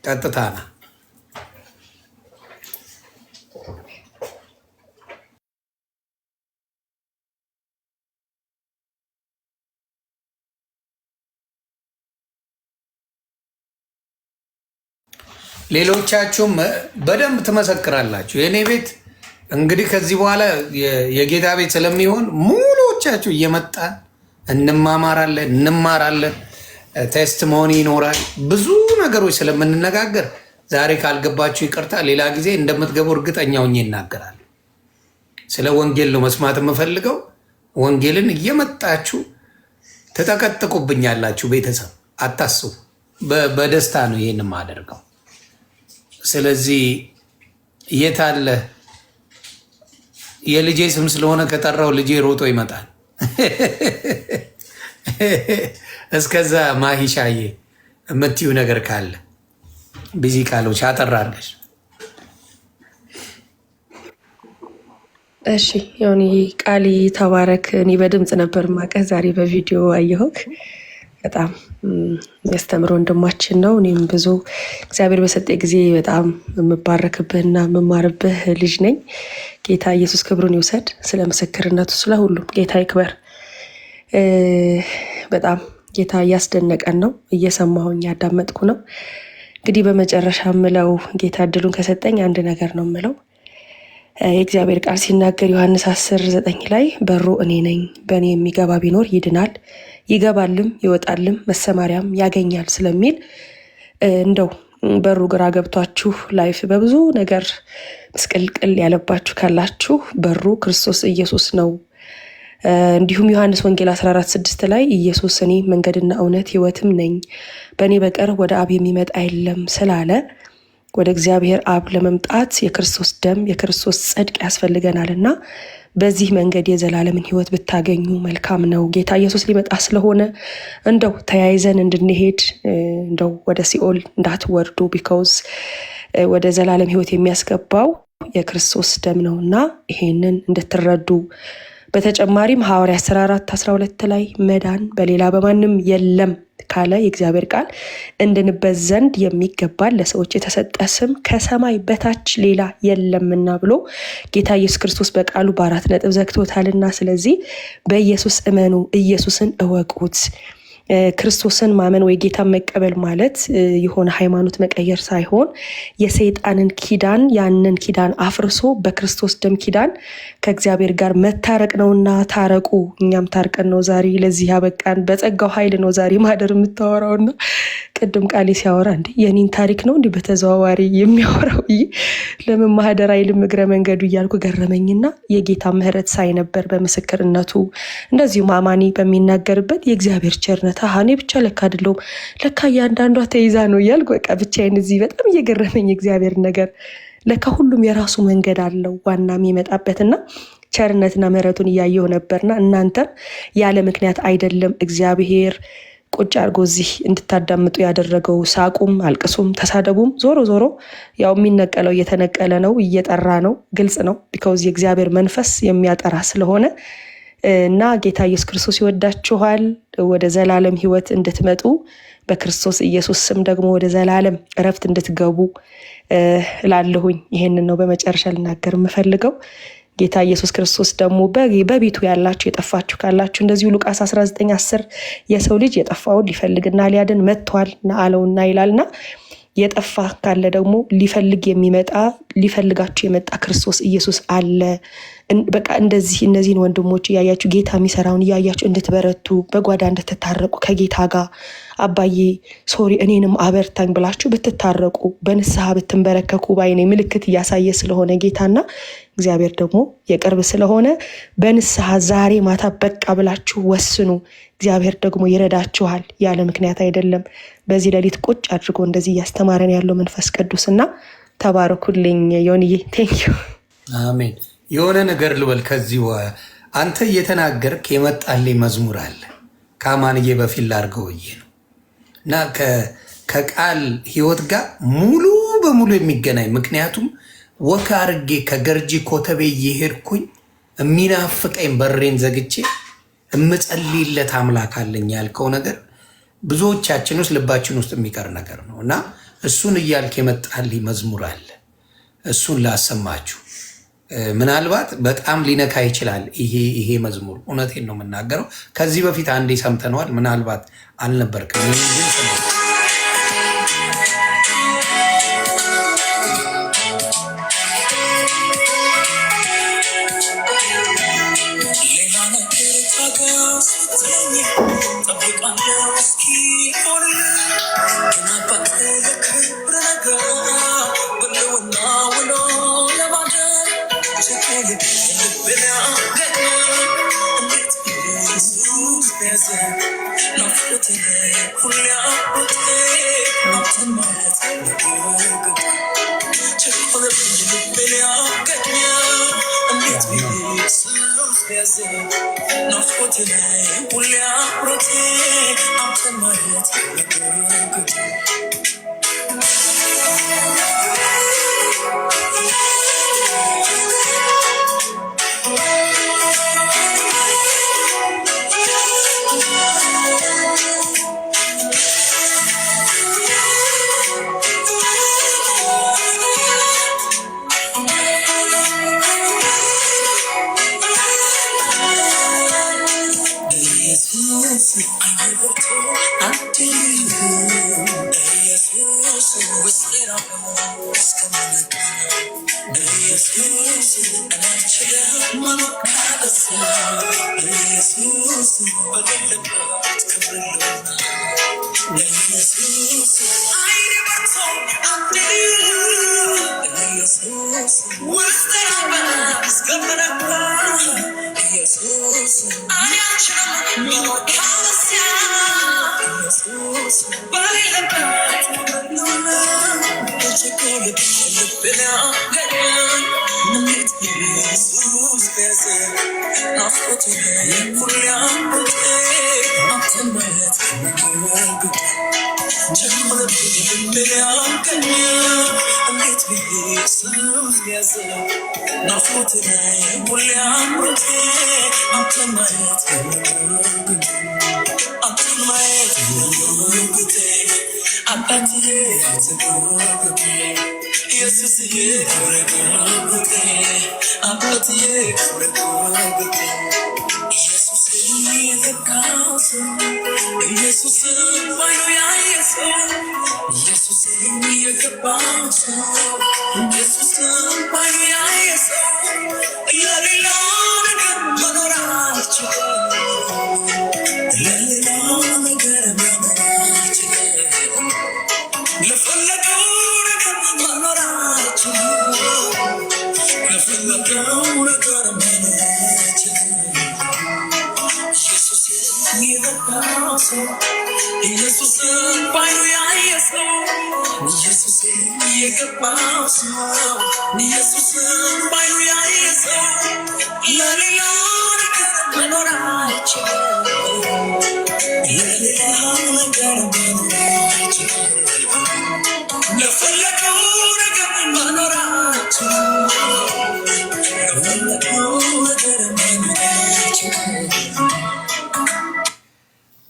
ቀጥታ ና። ሌሎቻችሁም በደንብ ትመሰክራላችሁ። የእኔ ቤት እንግዲህ ከዚህ በኋላ የጌታ ቤት ስለሚሆን ሙሉዎቻችሁ እየመጣን እንማማራለን፣ እንማራለን። ቴስቲሞኒ ይኖራል። ብዙ ነገሮች ስለምንነጋገር ዛሬ ካልገባችሁ ይቅርታ፣ ሌላ ጊዜ እንደምትገቡ እርግጠኛ ሆኜ ይናገራል። ስለ ወንጌል ነው መስማት የምፈልገው። ወንጌልን እየመጣችሁ ትጠቀጥቁብኛላችሁ። ቤተሰብ አታስቡ። በደስታ ነው ይህን የማደርገው። ስለዚህ የት አለ የልጄ ስም ስለሆነ ከጠራው ልጄ ሮጦ ይመጣል። እስከዛ ማሂሻዬ የምትዩ ነገር ካለ ቢዚ ካሎች አጠራለች። እሺ ዮኒ ቃሊ ተባረክ። እኔ በድምፅ ነበር ማቀህ፣ ዛሬ በቪዲዮ አየሁክ። በጣም የሚያስተምር ወንድማችን ነው። እኔም ብዙ እግዚአብሔር በሰጠ ጊዜ በጣም የምባረክብህና የምማርብህ ልጅ ነኝ። ጌታ ኢየሱስ ክብሩን ይውሰድ። ስለ ምስክርነቱ ስለ ሁሉም ጌታ ይክበር። በጣም ጌታ እያስደነቀን ነው። እየሰማሁኝ ያዳመጥኩ ነው። እንግዲህ በመጨረሻ ምለው ጌታ እድሉን ከሰጠኝ አንድ ነገር ነው ምለው። የእግዚአብሔር ቃል ሲናገር ዮሐንስ 10:9 ላይ በሩ እኔ ነኝ፣ በእኔ የሚገባ ቢኖር ይድናል፣ ይገባልም ይወጣልም መሰማሪያም ያገኛል ስለሚል እንደው በሩ ግራ ገብቷችሁ ላይፍ በብዙ ነገር ምስቅልቅል ያለባችሁ ካላችሁ በሩ ክርስቶስ ኢየሱስ ነው። እንዲሁም ዮሐንስ ወንጌል 14:6 ላይ ኢየሱስ እኔ መንገድና እውነት ሕይወትም ነኝ፣ በእኔ በቀር ወደ አብ የሚመጣ የለም ስላለ ወደ እግዚአብሔር አብ ለመምጣት የክርስቶስ ደም የክርስቶስ ጽድቅ ያስፈልገናልና በዚህ መንገድ የዘላለምን ሕይወት ብታገኙ መልካም ነው። ጌታ ኢየሱስ ሊመጣ ስለሆነ እንደው ተያይዘን እንድንሄድ እንደው ወደ ሲኦል እንዳትወርዱ። ቢካውዝ ወደ ዘላለም ሕይወት የሚያስገባው የክርስቶስ ደም ነውና ይሄንን እንድትረዱ። በተጨማሪም ሐዋርያት 14:12 ላይ መዳን በሌላ በማንም የለም ካለ የእግዚአብሔር ቃል እንድንበት ዘንድ የሚገባል ለሰዎች የተሰጠ ስም ከሰማይ በታች ሌላ የለምና ብሎ ጌታ ኢየሱስ ክርስቶስ በቃሉ በ4 ነጥብ ዘግቶታልና፣ ስለዚህ በኢየሱስ እመኑ፣ ኢየሱስን እወቁት። ክርስቶስን ማመን ወይ ጌታን መቀበል ማለት የሆነ ሃይማኖት መቀየር ሳይሆን የሰይጣንን ኪዳን ያንን ኪዳን አፍርሶ በክርስቶስ ደም ኪዳን ከእግዚአብሔር ጋር መታረቅ ነውና ታረቁ። እኛም ታርቀን ነው ዛሬ ለዚህ ያበቃን። በጸጋው ኃይል ነው ዛሬ ማደር የምታወራውና ቅድም ቃሌ ሲያወራ እንዴ የኔን ታሪክ ነው እንዲህ በተዘዋዋሪ የሚያወራው ለምን ማህደር አይልም እግረ መንገዱ እያልኩ ገረመኝና የጌታ ምሕረት ሳይ ነበር በምስክርነቱ። እንደዚሁ ማማኒ በሚናገርበት የእግዚአብሔር ቸርነት እኔ ብቻ ለካ አይደለሁም ለካ እያንዳንዷ ተይዛ ነው እያልኩ በቃ ብቻዬን እዚህ በጣም እየገረመኝ እግዚአብሔር ነገር ለካ ሁሉም የራሱ መንገድ አለው ዋና የሚመጣበትና ቸርነትና ምሕረቱን እያየሁ ነበርና እናንተም ያለ ምክንያት አይደለም እግዚአብሔር ቁጭ አድርጎ እዚህ እንድታዳምጡ ያደረገው። ሳቁም አልቅሱም ተሳደቡም ዞሮ ዞሮ ያው የሚነቀለው እየተነቀለ ነው፣ እየጠራ ነው፣ ግልጽ ነው። ቢካውዝ የእግዚአብሔር መንፈስ የሚያጠራ ስለሆነ እና ጌታ ኢየሱስ ክርስቶስ ይወዳችኋል። ወደ ዘላለም ሕይወት እንድትመጡ በክርስቶስ ኢየሱስ ስም ደግሞ ወደ ዘላለም እረፍት እንድትገቡ እላለሁኝ። ይሄንን ነው በመጨረሻ ልናገር የምፈልገው። ጌታ ኢየሱስ ክርስቶስ ደግሞ በቤቱ ያላችሁ የጠፋችሁ ካላችሁ እንደዚሁ ሉቃስ 19:10 የሰው ልጅ የጠፋውን ሊፈልግና ሊያድን መጥቷልና አለውና ይላልና የጠፋ ካለ ደግሞ ሊፈልግ የሚመጣ ሊፈልጋችሁ የመጣ ክርስቶስ ኢየሱስ አለ በቃ እንደዚህ እነዚህን ወንድሞች እያያችሁ ጌታ የሚሰራውን እያያችሁ እንድትበረቱ በጓዳ እንድትታረቁ ከጌታ ጋር አባዬ ሶሪ እኔንም አበርታኝ ብላችሁ ብትታረቁ በንስሐ ብትንበረከኩ ባይኔ ምልክት እያሳየ ስለሆነ ጌታና እግዚአብሔር ደግሞ የቅርብ ስለሆነ በንስሐ ዛሬ ማታ በቃ ብላችሁ ወስኑ። እግዚአብሔር ደግሞ ይረዳችኋል፣ ያለ ምክንያት አይደለም። በዚህ ሌሊት ቁጭ አድርጎ እንደዚህ እያስተማረን ያለው መንፈስ ቅዱስና ተባረኩልኝ። ዮንዬ ቴንኪዩ። አሜን። የሆነ ነገር ልበል ከዚህ አንተ እየተናገርክ የመጣልኝ መዝሙር አለ ከአማንዬ በፊት ላድርገው ብዬ ነው እና ከቃል ህይወት ጋር ሙሉ በሙሉ የሚገናኝ ምክንያቱም ወካ አርጌ ከገርጂ ኮተቤ እየሄድኩኝ የሚናፍቀኝ በሬን ዘግቼ እምጸልይለት አምላክ አለኝ ያልከው ነገር ብዙዎቻችን ውስጥ ልባችን ውስጥ የሚቀር ነገር ነው እና እሱን እያልክ የመጣልኝ መዝሙር አለ። እሱን ላሰማችሁ። ምናልባት በጣም ሊነካ ይችላል ይሄ መዝሙር። እውነቴን ነው የምናገረው። ከዚህ በፊት አንዴ ሰምተነዋል። ምናልባት አልነበርክም።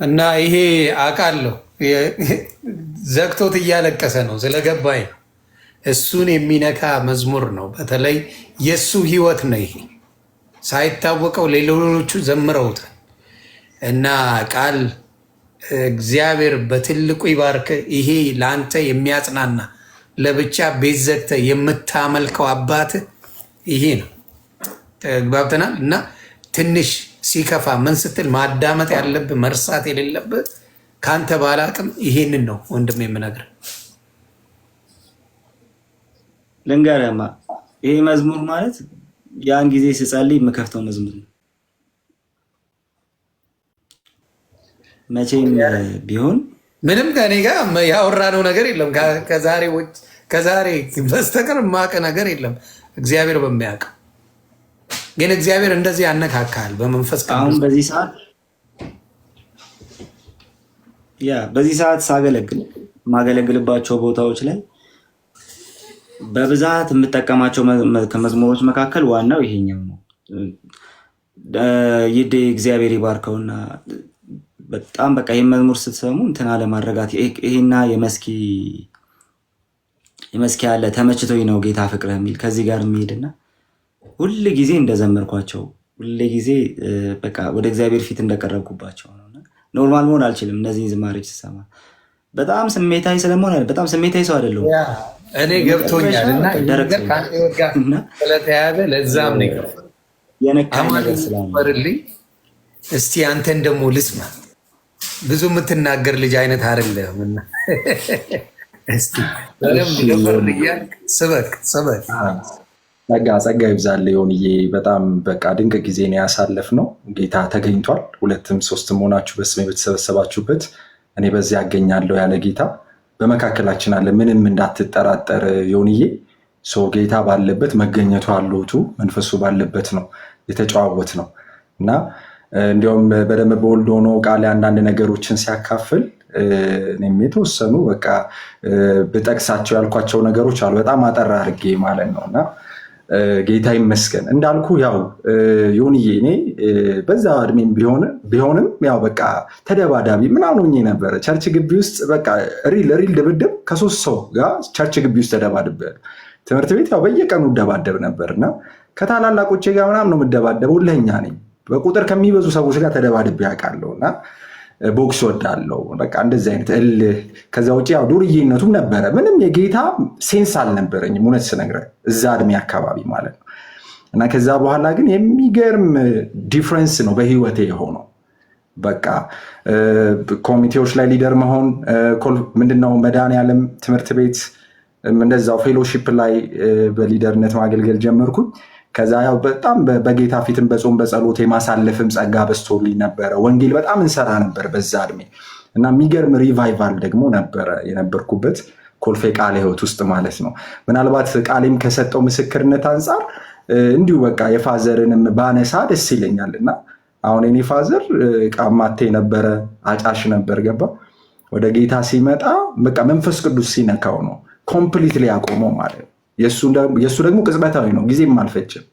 እና ይሄ አውቃለሁ ዘግቶት እያለቀሰ ነው ስለገባኝ እሱን የሚነካ መዝሙር ነው። በተለይ የሱ ህይወት ነው ይሄ ሳይታወቀው ሌሎቹ ዘምረውታል እና ቃል እግዚአብሔር በትልቁ ይባርክ። ይሄ ለአንተ የሚያጽናና ለብቻ ቤት ዘግተህ የምታመልከው አባት ይሄ ነው። ግባብተናል። እና ትንሽ ሲከፋ ምን ስትል ማዳመጥ ያለብህ መርሳት የሌለብህ ከአንተ ባላቅም ይሄንን ነው ወንድም የምነግርህ። ልንገርህማ ይሄ መዝሙር ማለት ያን ጊዜ ስጸልይ የምከፍተው መዝሙር ነው። መቼም ቢሆን ምንም ከኔ ጋር ያወራነው ነገር የለም። ከዛሬ በስተቀር ማቀ ነገር የለም። እግዚአብሔር በሚያውቅ ግን እግዚአብሔር እንደዚህ ያነካካል በመንፈስ ቅዱስ። አሁን በዚህ ሰዓት ሳገለግል ማገለግልባቸው ቦታዎች ላይ በብዛት የምጠቀማቸው ከመዝሙሮች መካከል ዋናው ይሄኛው ነው። ይዴ እግዚአብሔር ይባርከውና በጣም በቃ ይሄን መዝሙር ስትሰሙ እንትና ለማረጋት ይሄና የመስኪ ያለ ተመችቶኝ ነው ጌታ ፍቅር የሚል ከዚህ ጋር የሚሄድና ሁል ጊዜ እንደዘመርኳቸው ሁል ጊዜ በቃ ወደ እግዚአብሔር ፊት እንደቀረብኩባቸው ነው። ኖርማል መሆን አልችልም። እነዚህ ዝማሬዎች ስሰማ በጣም ስሜታዊ ስለመሆን በጣም ስሜታዊ ሰው አይደለሁም እኔ ገብቶኛል። እና ስለተያዘ ለዛም ነው የነካኝ ነገር ስላልኝ እስቲ አንተን ደግሞ ልስማ። ብዙ የምትናገር ልጅ አይነት አይደለም እና እስቲ ስበክ ጸጋ ይብዛል። ሆንዬ በጣም በቃ ድንቅ ጊዜ ነው ያሳለፍነው። ጌታ ተገኝቷል። 2ም 3ም ሆናችሁ በስሜ በተሰበሰባችሁበት እኔ በዚያ አገኛለሁ ያለ ጌታ በመካከላችን አለ። ምንም እንዳትጠራጠር ሆንዬ። ጌታ ባለበት መገኘቱ አለቱ መንፈሱ ባለበት ነው የተጨዋወት ነው እና እንዲያውም በደንብ በወልድ ሆኖ ቃል አንዳንድ ነገሮችን ሲያካፍል እኔም የተወሰኑ በቃ ብጠቅሳቸው ያልኳቸው ነገሮች አሉ። በጣም አጠራ አድርጌ ማለት ነው እና ጌታ ይመስገን እንዳልኩ ያው ዮኒዬ እኔ በዛ እድሜም ቢሆንም ያው በቃ ተደባዳቢ ምናምን ሆኜ ነበረ። ቸርች ግቢ ውስጥ በቃ ሪል ድብድብ ከ3 ሰው ጋር ቸርች ግቢ ውስጥ ተደባድቤ ትምህርት ቤት ያው በየቀኑ እደባደብ ነበርና ከታላላቆቼ ጋር ምናምን ነው የምደባደበው። ለኛ ነኝ በቁጥር ከሚበዙ ሰዎች ጋር ተደባድቤ ያውቃለሁና ቦክስ ወዳለው በቃ እንደዚህ አይነት ከዛ ውጭ ያው ዱርዬነቱም ነበረ። ምንም የጌታ ሴንስ አልነበረኝም እውነት ስነግርህ እዛ እድሜ አካባቢ ማለት ነው። እና ከዛ በኋላ ግን የሚገርም ዲፍረንስ ነው በህይወቴ የሆነው። በቃ ኮሚቴዎች ላይ ሊደር መሆን ምንድነው መድኃኔዓለም ትምህርት ቤት እንደዛው ፌሎሺፕ ላይ በሊደርነት ማገልገል ጀመርኩኝ። ከዛ ያው በጣም በጌታ ፊትም በጾም በጸሎት የማሳለፍም ጸጋ በስቶልኝ ነበረ። ወንጌል በጣም እንሰራ ነበር በዛ እድሜ እና የሚገርም ሪቫይቫል ደግሞ ነበረ የነበርኩበት ኮልፌ ቃለ ሕይወት ውስጥ ማለት ነው። ምናልባት ቃሌም ከሰጠው ምስክርነት አንጻር እንዲሁ በቃ የፋዘርንም ባነሳ ደስ ይለኛል። እና አሁን የኔ ፋዘር ቃማቴ ነበረ፣ አጫሽ ነበር። ገባ ወደ ጌታ ሲመጣ በቃ መንፈስ ቅዱስ ሲነካው ነው ኮምፕሊትሊ ያቆመው ማለት ነው። የእሱ ደግሞ ቅጽበታዊ ነው፣ ጊዜም አልፈችም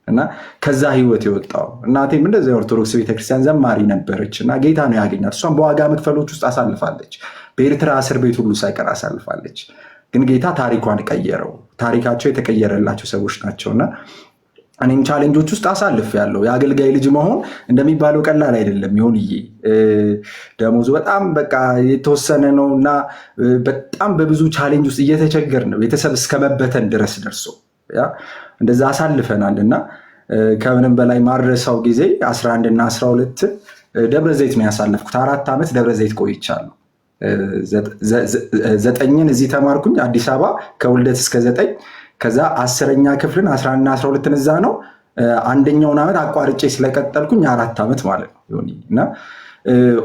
እና ከዛ ህይወት የወጣው። እናቴም እንደዚ የኦርቶዶክስ ቤተክርስቲያን ዘማሪ ነበረች እና ጌታ ነው ያገኛት። እሷም በዋጋ መክፈሎች ውስጥ አሳልፋለች፣ በኤርትራ እስር ቤት ሁሉ ሳይቀር አሳልፋለች። ግን ጌታ ታሪኳን ቀየረው። ታሪካቸው የተቀየረላቸው ሰዎች ናቸውና እኔም ቻሌንጆች ውስጥ አሳልፍ ያለው የአገልጋይ ልጅ መሆን እንደሚባለው ቀላል አይደለም። ይሁንዬ ደሞዙ በጣም በቃ የተወሰነ ነው እና በጣም በብዙ ቻሌንጅ ውስጥ እየተቸገር ነው ቤተሰብ እስከ መበተን ድረስ ደርሶ እንደዛ አሳልፈናል። እና ከምንም በላይ ማድረሳው ጊዜ 11 እና 12 ደብረ ዘይት ነው ያሳለፍኩት። 4 ዓመት ደብረ ዘይት ቆይቻለሁ። 9ን እዚህ ተማርኩኝ አዲስ አበባ ከውልደት እስከ 9። ከዛ 10ኛ ክፍልን 11ና 12ን እዛ ነው። አንደኛውን ዓመት አቋርጬ ስለቀጠልኩኝ 4 ዓመት ማለት ነው። እና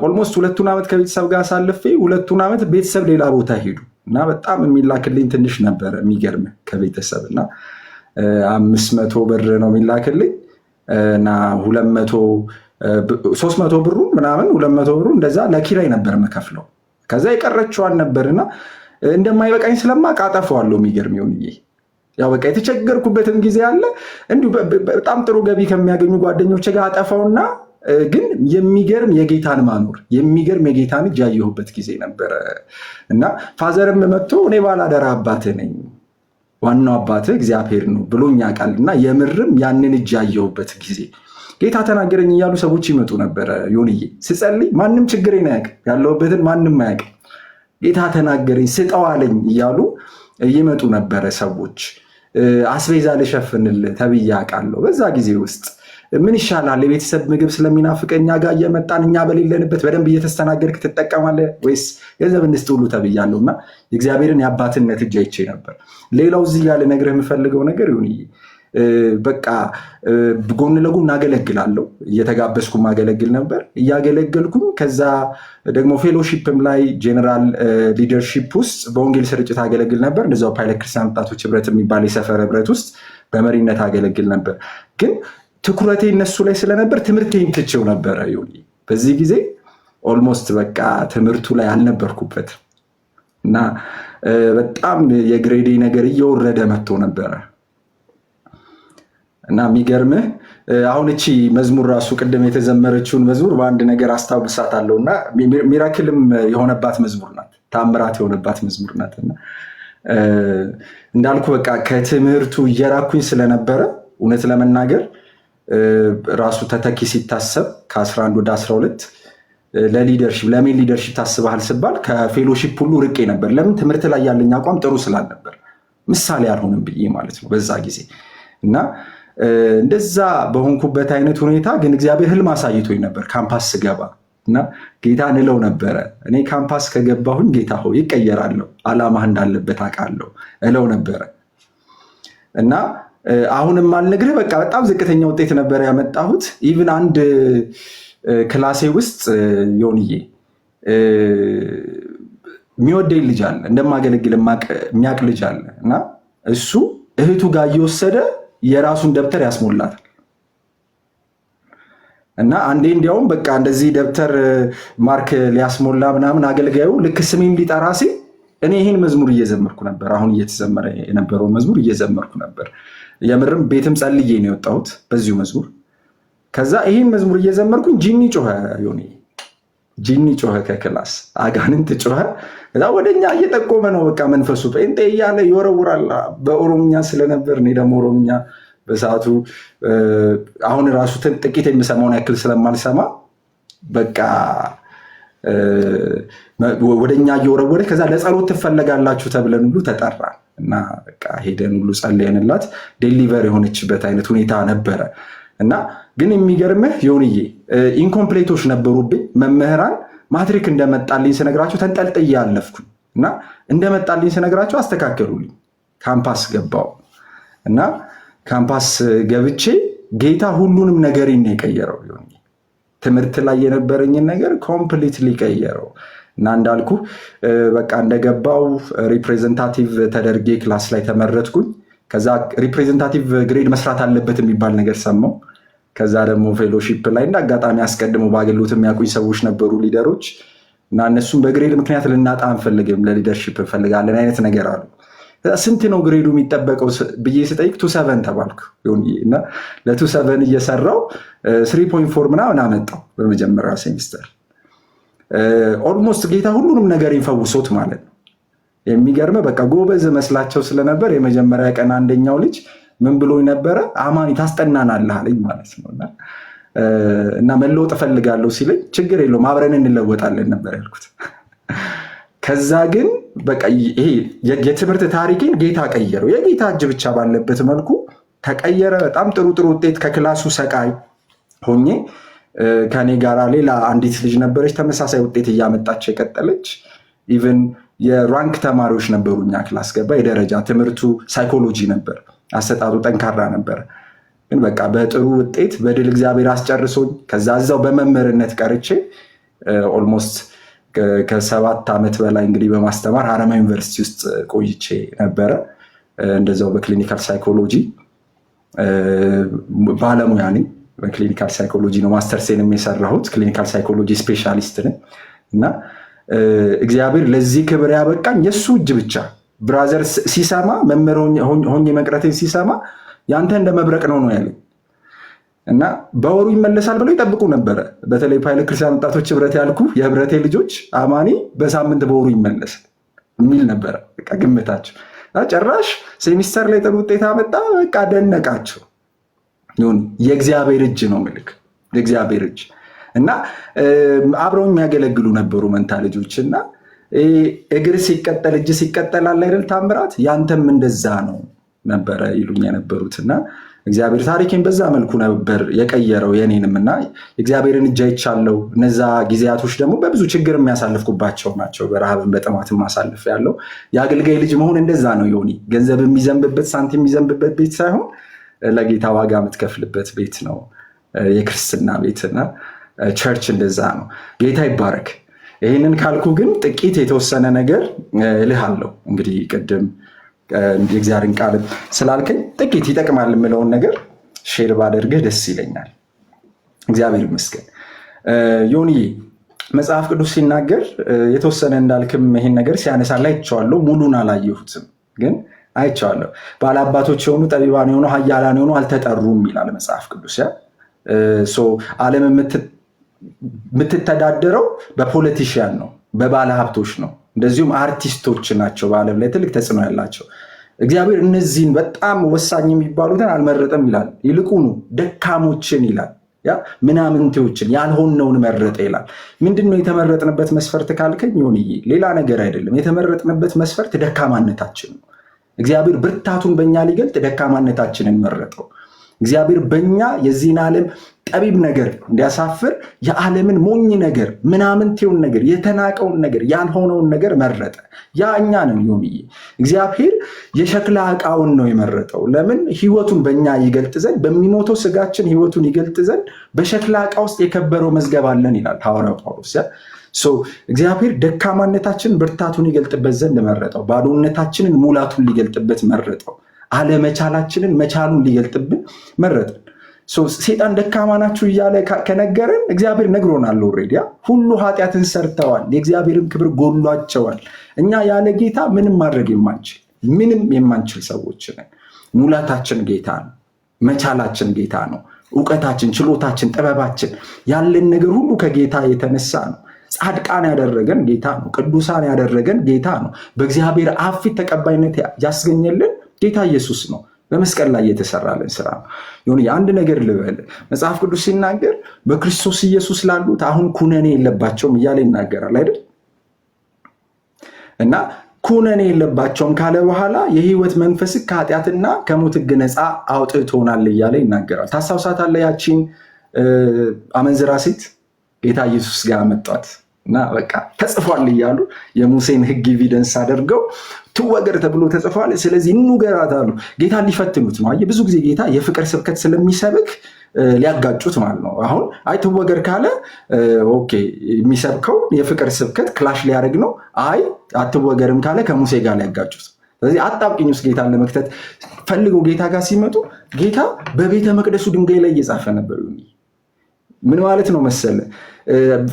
ኦልሞስት 2ቱን ዓመት ከቤተሰብ ጋር አሳልፌ 2ቱን ዓመት ቤተሰብ ሌላ ቦታ ሄዱ እና በጣም የሚላክልኝ ትንሽ ነበረ። የሚገርም ከቤተሰብ እና 500 ብር ነው የሚላክልኝ እና 300 ብሩ ምናምን 200 ብሩ እንደዛ ለኪራይ ነበር የምከፍለው። ከዛ የቀረችዋን ነበርና እንደማይበቃኝ ስለማውቅ አጠፋዋለሁ። የሚገርም ይሁንዬ ያው በቃ የተቸገርኩበትም ጊዜ አለ። እንዲሁ በጣም ጥሩ ገቢ ከሚያገኙ ጓደኞች ጋር አጠፋውና ግን የሚገርም የጌታን ማኖር የሚገርም የጌታን እጅ ያየሁበት ጊዜ ነበረ። እና ፋዘርም መጥቶ እኔ ባላደራ አባትህ ነኝ፣ ዋናው አባትህ እግዚአብሔር ነው ብሎኛ ቃል እና የምርም ያንን እጅ ያየሁበት ጊዜ ጌታ ተናገረኝ እያሉ ሰዎች ይመጡ ነበረ። ዮንዬ ስጸልይ ማንም ችግሬን አያውቅም፣ ያለሁበትን ማንም አያውቅም። ጌታ ተናገረኝ ስጠው አለኝ እያሉ ይመጡ ነበረ ሰዎች። አስቤዛ ልሸፍንልህ ተብዬ አውቃለሁ። በዛ ጊዜ ውስጥ ምን ይሻላል የቤተሰብ ምግብ ስለሚናፍቀኛ ጋር እየመጣን እኛ በሌለንበት በደንብ እየተስተናገድክ ትጠቀማለህ ወይስ ገንዘብ እንስጥ ሁሉ ተብያለሁ። እና የእግዚአብሔርን የአባትነት እጅ አይቼ ነበር። ሌላው እዚህ ጋር ልነግርህ የምፈልገው ነገር ይሁን በቃ ጎን ለጎን አገለግላለሁ። እየተጋበዝኩ ማገለግል ነበር እያገለገልኩም። ከዛ ደግሞ ፌሎሺፕም ላይ ጄኔራል ሊደርሺፕ ውስጥ በወንጌል ስርጭት አገለግል ነበር። እንደዛው ፓይለት ክርስቲያን ወጣቶች ህብረት የሚባል የሰፈር ህብረት ውስጥ በመሪነት አገለግል ነበር። ግን ትኩረቴ እነሱ ላይ ስለነበር ትምህርቴን ትቼው ነበረ። በዚህ ጊዜ ኦልሞስት በቃ ትምህርቱ ላይ አልነበርኩበትም እና በጣም የግሬዴ ነገር እየወረደ መጥቶ ነበረ። እና የሚገርምህ አሁን እቺ መዝሙር ራሱ ቅድም የተዘመረችውን መዝሙር በአንድ ነገር አስታውሳታለሁ። እና ሚራክልም የሆነባት መዝሙር ናት፣ ታምራት የሆነባት መዝሙር ናት። እና እንዳልኩ በቃ ከትምህርቱ እየራኩኝ ስለነበረ እውነት ለመናገር ራሱ ተተኪ ሲታሰብ ከ11 ወደ 12 ለሊደርሺፕ ለሜን ሊደርሺፕ ታስበሃል ስባል ከፌሎሺፕ ሁሉ ርቄ ነበር። ለምን? ትምህርት ላይ ያለኝ አቋም ጥሩ ስላልነበር ምሳሌ አልሆንም ብዬ ማለት ነው በዛ ጊዜ። እና እንደዛ በሆንኩበት አይነት ሁኔታ ግን እግዚአብሔር ህልም አሳይቶኝ ነበር ካምፓስ ስገባ። እና ጌታ እንለው ነበረ እኔ ካምፓስ ከገባሁኝ ጌታ ሆይ ይቀየራለሁ፣ አላማህ እንዳለበት አውቃለሁ እለው ነበረ። እና አሁንም አልነግርህ በቃ በጣም ዝቅተኛ ውጤት ነበር ያመጣሁት። ኢቭን አንድ ክላሴ ውስጥ ዮንዬ የሚወደኝ ልጅ አለ፣ እንደማገለግል የሚያውቅ ልጅ አለ። እና እሱ እህቱ ጋር እየወሰደ የራሱን ደብተር ያስሞላታል። እና አንዴ እንዲያውም በቃ እንደዚህ ደብተር ማርክ ሊያስሞላ ምናምን አገልጋዩ ልክ ስሜም ሊጠራ ሲል እኔ ይህን መዝሙር እየዘመርኩ ነበር። አሁን እየተዘመረ የነበረው መዝሙር እየዘመርኩ ነበር። የምርም ቤትም ጸልዬ ነው የወጣሁት በዚሁ መዝሙር። ከዛ ይህን መዝሙር እየዘመርኩኝ ጂኒ ጮኸ፣ ጂኒ ጮኸ፣ ከክላስ አጋንንት ጮኸ። ከዛ ወደኛ እየጠቆመ ነው በቃ መንፈሱ ጴንጤ እያለ ይወረውራል። በኦሮምኛ ስለነበር እኔ ደግሞ ኦሮምኛ በሰዓቱ አሁን ራሱ ጥቂት የሚሰማውን ያክል ስለማልሰማ በቃ ወደኛ እየወረወረ ከዛ ለጸሎት ትፈለጋላችሁ ተብለን ሁሉ ተጠራ እና በቃ ሄደን ሁሉ ጸልየንላት ዴሊቨር የሆነችበት አይነት ሁኔታ ነበረ። እና ግን የሚገርምህ ዮንዬ ኢንኮምፕሌቶች ነበሩብኝ። መምህራን ማትሪክ እንደመጣልኝ ስነግራቸው ተንጠልጥዬ አለፍኩኝ እና እንደመጣልኝ ስነግራቸው አስተካከሉልኝ። ካምፓስ ገባው እና ካምፓስ ገብቼ ጌታ ሁሉንም ነገሬን ነው የቀየረው። ትምህርት ላይ የነበረኝን ነገር ኮምፕሊትሊ ቀየረው። እና እንዳልኩ በቃ እንደገባው ሪፕሬዘንታቲቭ ተደርጌ ክላስ ላይ ተመረጥኩኝ። ከዛ ሪፕሬዘንታቲቭ ግሬድ መስራት አለበት የሚባል ነገር ሰማው። ከዛ ደግሞ ፌሎሺፕ ላይ እንደ አጋጣሚ አስቀድሞ በአገልግሎት የሚያውቁኝ ሰዎች ነበሩ፣ ሊደሮች። እና እነሱም በግሬድ ምክንያት ልናጣ አንፈልግም፣ ለሊደርሺፕ እንፈልጋለን አይነት ነገር አሉ። ስንት ነው ግሬዱ የሚጠበቀው ብዬ ስጠይቅ 2.7 ተባልኩ። እና ለ2.7 እየሰራው 3.4 ምናምን አመጣው በመጀመሪያ ሴሚስተር። ኦልሞስት ጌታ ሁሉንም ነገር ይፈውሶት ማለት ነው። የሚገርመ በቃ ጎበዝ መስላቸው ስለነበር የመጀመሪያ ቀን አንደኛው ልጅ ምን ብሎኝ ነበረ? አማኒ ታስጠናናለህ አለኝ ማለት ነው። እና መለወጥ እፈልጋለሁ ሲለኝ ችግር የለውም አብረን እንለወጣለን ነበር ያልኩት። ከዛ ግን በቃ ይሄ የትምህርት ታሪኬን ጌታ ቀየረው። የጌታ እጅ ብቻ ባለበት መልኩ ተቀየረ። በጣም ጥሩ ውጤት ከክላሱ ሰቃይ ሆኜ ከኔ ጋር ሌላ አንዲት ልጅ ነበረች፣ ተመሳሳይ ውጤት እያመጣች የቀጠለች። ኢቨን የራንክ ተማሪዎች ነበሩ እኛ ክላስ ገባ። የደረጃ ትምህርቱ ሳይኮሎጂ ነበር፣ አሰጣጡ ጠንካራ ነበር። ግን በቃ በጥሩ ውጤት በድል እግዚአብሔር አስጨርሶኝ ከዛ እዛው በመምህርነት ቀርቼ ኦልሞስት ከ7 ዓመት በላይ እንግዲህ በማስተማር ሀረማ ዩኒቨርሲቲ ውስጥ ቆይቼ ነበረ። እንደዛው በክሊኒካል ሳይኮሎጂ ባለሙያ ነኝ። በክሊኒካል ሳይኮሎጂ ነው ማስተርሴንም የሰራሁት፣ ክሊኒካል ሳይኮሎጂ ስፔሻሊስት ነኝ። እና እግዚአብሔር ለዚህ ክብር ያበቃኝ የእሱ እጅ ብቻ። ብራዘር ሲሰማ መምህር ሆኜ መቅረቴን ሲሰማ ያንተ እንደ መብረቅ ነው ያለኝ። እና በወሩ ይመለሳል ብለው ይጠብቁ ነበረ። በተለይ ፓይለት ክርስቲያን ወጣቶች ህብረት ያልኩ የህብረቴ ልጆች አማኒ በሳምንት በወሩ ይመለሳል የሚል ነበረ በቃ ግምታቸው። ጭራሽ ሴሚስተር ላይ ጥሩ ውጤት አመጣ። በቃ ደነቃቸው። የእግዚአብሔር እጅ ነው ምልክ፣ የእግዚአብሔር እጅ። እና አብረው የሚያገለግሉ ነበሩ መንታ ልጆች። እና እግር ሲቀጠል እጅ ሲቀጠል አለ አይደል ታምራት፣ ያንተም እንደዛ ነው ነበረ ይሉኝ የነበሩትና እግዚአብሔር ታሪኬን በዛ መልኩ ነበር የቀየረው የኔንም እና እግዚአብሔርን እጅ አይቻለሁ። እነዛ ጊዜያቶች ደግሞ በብዙ ችግር የሚያሳልፍኩባቸው ናቸው። በረሃብን በጥማትም ማሳልፍ ያለው የአገልጋይ ልጅ መሆን እንደዛ ነው። ዮኒ ገንዘብ የሚዘንብበት ሳንቲም የሚዘንብበት ቤት ሳይሆን ለጌታ ዋጋ የምትከፍልበት ቤት ነው የክርስትና ቤትና ቸርች እንደዛ ነው። ጌታ ይባረክ። ይህንን ካልኩ ግን ጥቂት የተወሰነ ነገር እልሃለሁ። እንግዲህ ቅድም የእግዚአብሔርን ቃል ስላልከኝ ጥቂት ይጠቅማል የምለውን ነገር ሼር ባደርግህ ደስ ይለኛል። እግዚአብሔር ይመስገን። ዮኒ መጽሐፍ ቅዱስ ሲናገር የተወሰነ እንዳልክም ይሄን ነገር ሲያነሳላ አይቼዋለሁ። ሙሉን አላየሁትም ግን አይቼዋለሁ። ባለአባቶች የሆኑ ጠቢባን የሆኑ ኃያላን የሆኑ አልተጠሩም ይላል መጽሐፍ ቅዱስ። ዓለም የምትተዳደረው በፖለቲሽያን ነው፣ በባለ ሀብቶች ነው፣ እንደዚሁም አርቲስቶች ናቸው በዓለም ላይ ትልቅ ተጽዕኖ ያላቸው። እግዚአብሔር እነዚህን በጣም ወሳኝ የሚባሉትን አልመረጠም ይላል። ይልቁኑ ደካሞችን ይላል፣ ምናምንቴዎችን ያልሆነውን መረጠ ይላል። ምንድነው የተመረጥንበት መስፈርት ካልከኝ ሆንዬ ሌላ ነገር አይደለም። የተመረጥንበት መስፈርት ደካማነታችን ነው። እግዚአብሔር ብርታቱን በእኛ ሊገልጥ ደካማነታችንን መረጠው። እግዚአብሔር በእኛ የዚህን ዓለም ጠቢብ ነገር እንዲያሳፍር የዓለምን ሞኝ ነገር፣ ምናምንቴውን ነገር፣ የተናቀውን ነገር፣ ያልሆነውን ነገር መረጠ። ያ እኛ ነን። ዮኒዬ እግዚአብሔር የሸክላ ዕቃውን ነው የመረጠው። ለምን? ሕይወቱን በእኛ ይገልጥ ዘንድ፣ በሚሞተው ስጋችን ሕይወቱን ይገልጥ ዘንድ በሸክላ ዕቃ ውስጥ የከበረው መዝገብ አለን ይላል ሐዋርያው ጳውሎስ። እግዚአብሔር ደካማነታችንን ብርታቱን ይገልጥበት ዘንድ መረጠው። ባዶነታችንን ሙላቱን ሊገልጥበት መረጠው። አለመቻላችንን መቻሉን ሊገልጥብን መረጠን። ሴጣን ደካማ ናችሁ እያለ ከነገረን እግዚአብሔር ነግሮናል። ኦልሬዲ ሁሉ ኃጢአትን ሰርተዋል፣ የእግዚአብሔርን ክብር ጎሏቸዋል። እኛ ያለ ጌታ ምንም ማድረግ የማንችል ሰዎች ነን። ሙላታችን ጌታ ነው፣ መቻላችን ጌታ ነው፣ እውቀታችን፣ ችሎታችን፣ ጥበባችን፣ ያለን ነገር ሁሉ ከጌታ የተነሳ ነው። ጻድቃን ያደረገን ጌታ ነው። ቅዱሳን ያደረገን ጌታ ነው። በእግዚአብሔር አፍ ፊት ተቀባይነት ያስገኘልን ጌታ ኢየሱስ ነው። በመስቀል ላይ የተሰራልን ስራ ነው። ይሁን አንድ ነገር ልበል። መጽሐፍ ቅዱስ ሲናገር በክርስቶስ ኢየሱስ ላሉት አሁን ኩነኔ የለባቸውም እያለ ይናገራል አይደል? እና ኩነኔ የለባቸውም ካለ በኋላ የህይወት መንፈስ ከኃጢአትና ከሞት ሕግ ነፃ አውጥቶናል እያለ ይናገራል። ታስታውሳታለህ? ያቺን አመንዝራ ሴት ጌታ ኢየሱስ ጋር መጧት እና በቃ ተጽፏል እያሉ የሙሴን ሕግ ኤቪደንስ አድርገው ትወገር ተብሎ ተጽፏል፣ ስለዚህ እንውገራት አሉ። ጌታ ሊፈትኑት ነው። ብዙ ጊዜ ጌታ የፍቅር ስብከት ስለሚሰብክ ሊያጋጩት ማለት ነው። አሁን አይ ትወገር ካለ ኦኬ፣ የሚሰብከው የፍቅር ስብከት ክላሽ ሊያደርግ ነው። አይ አትወገርም ካለ ከሙሴ ጋር ሊያጋጩት። ስለዚህ አጣብቂኝ ውስጥ ጌታን ለመክተት ፈልገው ጌታ ጋር ሲመጡ ጌታ በቤተ መቅደሱ ድንጋይ ላይ እየጻፈ ነበር። ምን ማለት ነው መሰለ?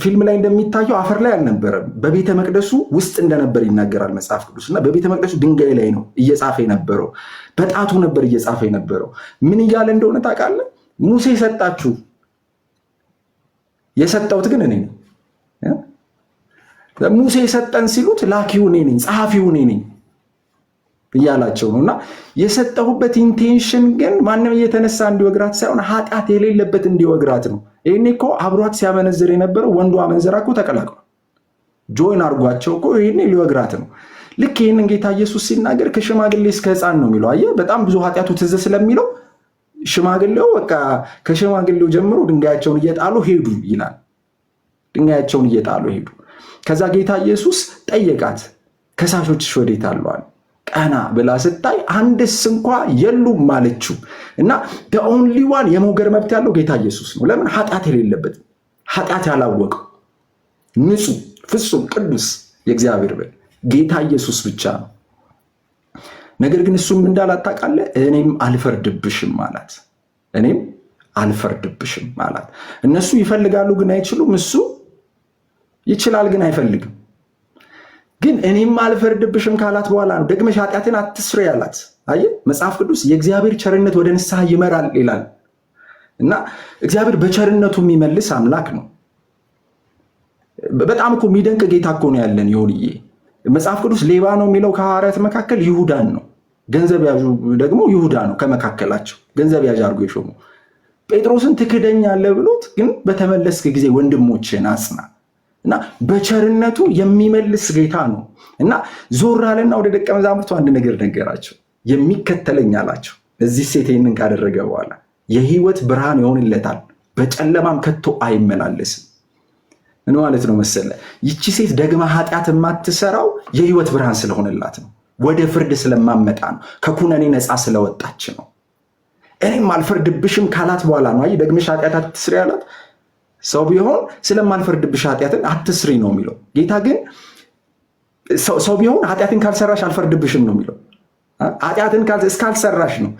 ፊልም ላይ እንደሚታየው አፈር ላይ አልነበረም፣ በቤተ መቅደሱ ውስጥ እንደነበር ይናገራል መጽሐፍ ቅዱስ። እና በቤተ መቅደሱ ድንጋይ ላይ ነው እየጻፈ የነበረው፣ በጣቱ ነበር እየጻፈ የነበረው። ምን እያለ እንደሆነ ታውቃለህ? ሙሴ ሰጣችሁ፣ የሰጠሁት ግን እኔ ነኝ። ሙሴ ሰጠን ሲሉት ላኪው እኔ ነኝ፣ ጸሐፊው እኔ ነኝ እያላቸው ነው። እና የሰጠሁበት ኢንቴንሽን ግን ማንም እየተነሳ እንዲወግራት ሳይሆን ኃጢአት የሌለበት እንዲወግራት ነው። ይህኔ እኮ አብሯት ሲያመነዝር የነበረው ወንዱ አመንዝራ እኮ ተቀላቅሏል። ጆይን አድርጓቸው እኮ ይህኔ ሊወግራት ነው። ልክ ይህንን ጌታ ኢየሱስ ሲናገር ከሽማግሌ እስከ ሕፃን ነው የሚለው። አየህ፣ በጣም ብዙ ኃጢአቱ ትዝ ስለሚለው ሽማግሌው በቃ ከሽማግሌው ጀምሮ ድንጋያቸውን እየጣሉ ሄዱ ይላል። ድንጋያቸውን እየጣሉ ሄዱ። ከዛ ጌታ ኢየሱስ ጠየቃት፣ ከሳሾችሽ ወዴት አሉ? ቀና ብላ ስታይ አንድስ እንኳ የሉም አለችው። እና ኦንሊ ዋን የመውገር መብት ያለው ጌታ ኢየሱስ ነው። ለምን? ኃጢአት የሌለበት፣ ኃጢአት ያላወቀው ንጹሕ፣ ፍጹም፣ ቅዱስ የእግዚአብሔር በግ ጌታ ኢየሱስ ብቻ ነው። ነገር ግን እሱም እንዳላት ታውቃለህ፣ እኔም አልፈርድብሽም አላት። እኔም አልፈርድብሽም አላት። እነሱ ይፈልጋሉ ግን አይችሉም፣ እሱ ይችላል ግን አይፈልግም። ግን እኔም አልፈርድብሽም ካላት በኋላ ነው ደግመሽ ኃጢአትን አትስሪ ያላት። አየህ፣ መጽሐፍ ቅዱስ የእግዚአብሔር ቸርነት ወደ ንስሐ ይመራል ይላል። እና እግዚአብሔር በቸርነቱ የሚመልስ አምላክ ነው። በጣም እኮ የሚደንቅ ጌታ እኮ ነው ያለን። ይሁንዬ መጽሐፍ ቅዱስ ሌባ ነው የሚለው ከሐዋርያት መካከል ይሁዳን ነው። ገንዘብ ያዡ ደግሞ ይሁዳ ነው። ከመካከላቸው ገንዘብ ያዥ አድርጎ የሾሙ ጴጥሮስን ትክደኛለህ ብሎት ግን በተመለስክ ጊዜ ወንድሞችን አጽና። እና በቸርነቱ የሚመልስ ጌታ ነው። እና ዞር አለና ወደ ደቀ መዛሙርቱ አንድ ነገር ነገራቸው። የሚከተለኝ አላቸው። እዚህ ሴት ይህንን ካደረገ በኋላ የህይወት ብርሃን ይሆንለታል፣ በጨለማም ከቶ አይመላለስም። ምን ማለት ነው መሰለ? ይቺ ሴት ደግማ ኃጢአት የማትሰራው የህይወት ብርሃን ስለሆነላት ነው። ወደ ፍርድ ስለማመጣ ነው። ከኩነኔ ነፃ ስለወጣች ነው። እኔም አልፈርድብሽም ካላት በኋላ ነው። አይ ደግመሽ ኃጢአት አትስሪ ያላት። ሰው ቢሆን ስለማልፈርድብሽ ኃጢአትን አትስሪ ነው የሚለው። ጌታ ግን ሰው ቢሆን ኃጢአትን ካልሰራሽ አልፈርድብሽም ነው የሚለው። ኃጢአትን እስካልሰራሽ ነው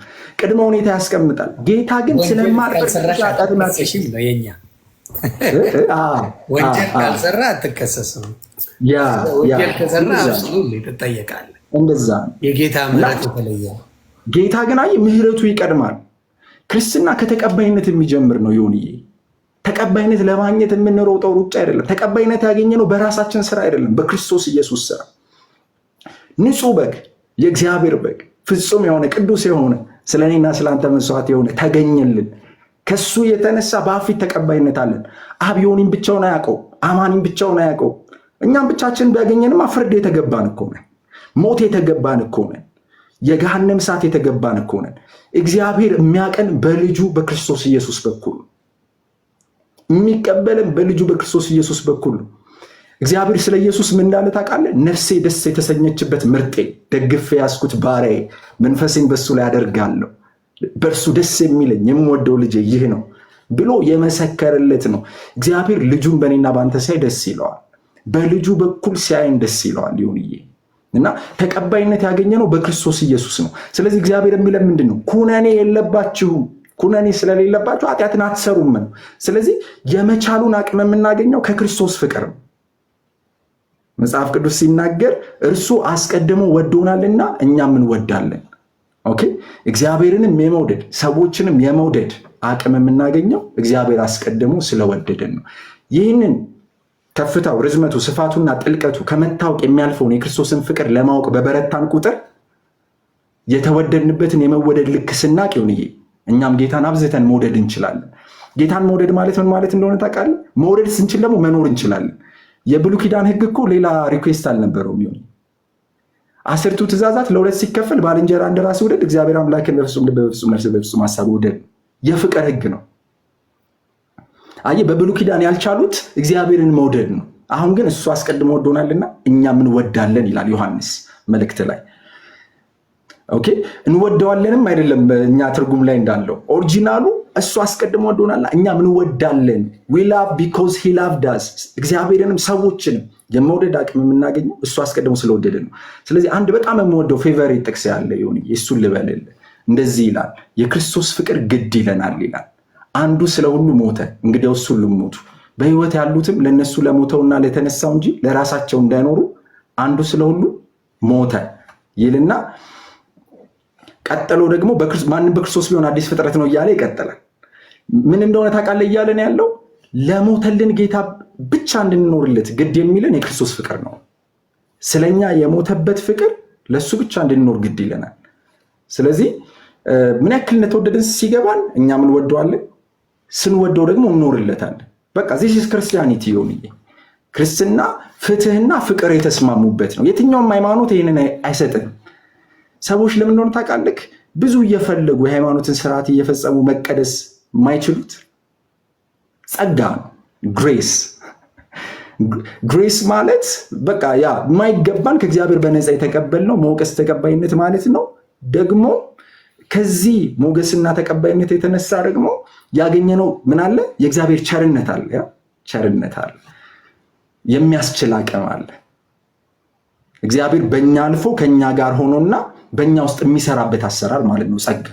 ቅድመ ሁኔታ ያስቀምጣል። ጌታ ግን ስለማልፈርድብሽ ኃጢአትን አትስሪ ነው የኛ ወንጀል ካልሰራ አትከሰስም። ወንጀል ከሰራ ትጠየቃለህ። እንደዛ የጌታ ምሕረት የተለየ። ጌታ ግን አይ ምሕረቱ ይቀድማል። ክርስትና ከተቀባይነት የሚጀምር ነው። ይሁንዬ ተቀባይነት ለማግኘት የምንሮጠው ሩጫ አይደለም። ተቀባይነት ያገኘነው በራሳችን ስራ አይደለም፣ በክርስቶስ ኢየሱስ ስራ። ንጹሕ በግ፣ የእግዚአብሔር በግ፣ ፍጹም የሆነ ቅዱስ የሆነ ስለኔና ስለአንተ መስዋዕት የሆነ ተገኘልን። ከሱ የተነሳ በአብ ፊት ተቀባይነት አለን። አብ ዮኒን ብቻውን አያውቀው፣ አማኒን ብቻውን አያውቀው። እኛም ብቻችን ቢያገኘንማ ፍርድ የተገባን እኮ ነን፣ ሞት የተገባን እኮ ነን፣ የገሃነም እሳት የተገባን እኮ ነን። እግዚአብሔር የሚያቀን በልጁ በክርስቶስ ኢየሱስ በኩል ነው። የሚቀበለን በልጁ በክርስቶስ ኢየሱስ በኩል ነው። እግዚአብሔር ስለ ኢየሱስ ምን እንዳለ ታውቃለህ? ነፍሴ ደስ የተሰኘችበት ምርጤ፣ ደግፌ ያስኩት ባሪያዬ፣ መንፈሴን በሱ ላይ አደርጋለሁ፣ በእርሱ ደስ የሚለኝ የምወደው ልጄ ይህ ነው ብሎ የመሰከረለት ነው። እግዚአብሔር ልጁን በእኔና በአንተ ሲያይ ደስ ይለዋል። በልጁ በኩል ሲያይን ደስ ይለዋል። ይሁንዬ እና ተቀባይነት ያገኘነው በክርስቶስ ኢየሱስ ነው። ስለዚህ እግዚአብሔር የሚለን ምንድን ነው? ኩነኔ የለባችሁም። ኩነኔ ስለሌለባችሁ ኃጢአትን አትሰሩም ነው። ስለዚህ የመቻሉን አቅም የምናገኘው ከክርስቶስ ፍቅር ነው። መጽሐፍ ቅዱስ ሲናገር እርሱ አስቀድሞ ወዶናልና እኛም እንወዳለን። ኦኬ፣ እግዚአብሔርንም የመውደድ ሰዎችንም የመውደድ አቅም የምናገኘው እግዚአብሔር አስቀድሞ ስለወደደን ነው። ይህንን ከፍታው፣ ርዝመቱ፣ ስፋቱና ጥልቀቱ ከመታወቅ የሚያልፈውን የክርስቶስን ፍቅር ለማወቅ በበረታን ቁጥር የተወደድንበትን የመወደድ ልክ ስናቅ ይሁንዬ እኛም ጌታን አብዝተን መውደድ እንችላለን። ጌታን መውደድ ማለት ምን ማለት እንደሆነ ታውቃለህ? መውደድ ስንችል ደግሞ መኖር እንችላለን። የብሉይ ኪዳን ሕግ እኮ ሌላ ሪኩዌስት አልነበረውም። ይሁን 10ቱ ትእዛዛት ለሁለት ሲከፈል ባልንጀራ እንደ ራስህ ውደድ፣ እግዚአብሔር አምላክን በፍጹም ልብ፣ በፍጹም ነፍስ፣ በፍጹም ሀሳብ ውደድ። የፍቅር ሕግ ነው። አየህ፣ በብሉይ ኪዳን ያልቻሉት እግዚአብሔርን መውደድ ነው። አሁን ግን እሱ አስቀድሞ ወዶናልና እኛም እንወዳለን ይላል ዮሐንስ መልእክት ላይ። ኦኬ፣ እንወደዋለንም አይደለም በእኛ ትርጉም ላይ እንዳለው ኦሪጂናሉ እሱ አስቀድሞ ወዶናልና እኛም እንወዳለን። we love because he loved us። እግዚአብሔርንም ሰዎችንም የመውደድ አቅም የምናገኘው እሱ አስቀድሞ ስለወደደ ነው። ስለዚህ አንድ በጣም የምወደው ፌቨሪት ጥቅስ ያለ ይሁን እሱን ልበልልህ። እንደዚህ ይላል፣ የክርስቶስ ፍቅር ግድ ይለናል ይላል። አንዱ ስለ ሁሉ ሞተ፣ እንግዲያው እሱ ሁሉ ሞቱ፣ በሕይወት ያሉትም ለነሱ ለሞተውና ለተነሳው እንጂ ለራሳቸው እንዳይኖሩ አንዱ ስለ ሁሉ ሞተ ይልና ቀጠሎ ደግሞ ማንም በክርስቶስ ቢሆን አዲስ ፍጥረት ነው እያለ ይቀጥላል። ምን እንደሆነ ታውቃለህ እያለን ያለው ለሞተልን ጌታ ብቻ እንድንኖርለት ግድ የሚለን የክርስቶስ ፍቅር ነው። ስለኛ የሞተበት ፍቅር ለሱ ብቻ እንድንኖር ግድ ይለናል። ስለዚህ ምን ያክል እንደተወደድን ሲገባን እኛም እንወደዋለን፣ ስንወደው ደግሞ እንኖርለታለን። በቃ ዚስ ክርስቲያኒቲ ይሁንዬ። ክርስትና ፍትህና ፍቅር የተስማሙበት ነው። የትኛውም ሃይማኖት ይህንን አይሰጥም። ሰዎች ለምን እንደሆነ ታውቃለህ? ብዙ እየፈለጉ የሃይማኖትን ስርዓት እየፈጸሙ መቀደስ የማይችሉት ጸጋ ነው። ግሬስ ማለት በቃ ያ የማይገባን ከእግዚአብሔር በነፃ የተቀበልነው ሞገስ ተቀባይነት ማለት ነው። ደግሞ ከዚህ ሞገስና ተቀባይነት የተነሳ ደግሞ ያገኘነው ምን አለ? የእግዚአብሔር ቸርነት አለ። ያ ቸርነት አለ፣ የሚያስችል አቅም አለ። እግዚአብሔር በእኛ አልፎ ከኛ ጋር ሆኖና በእኛ ውስጥ የሚሰራበት አሰራር ማለት ነው ጸጋ።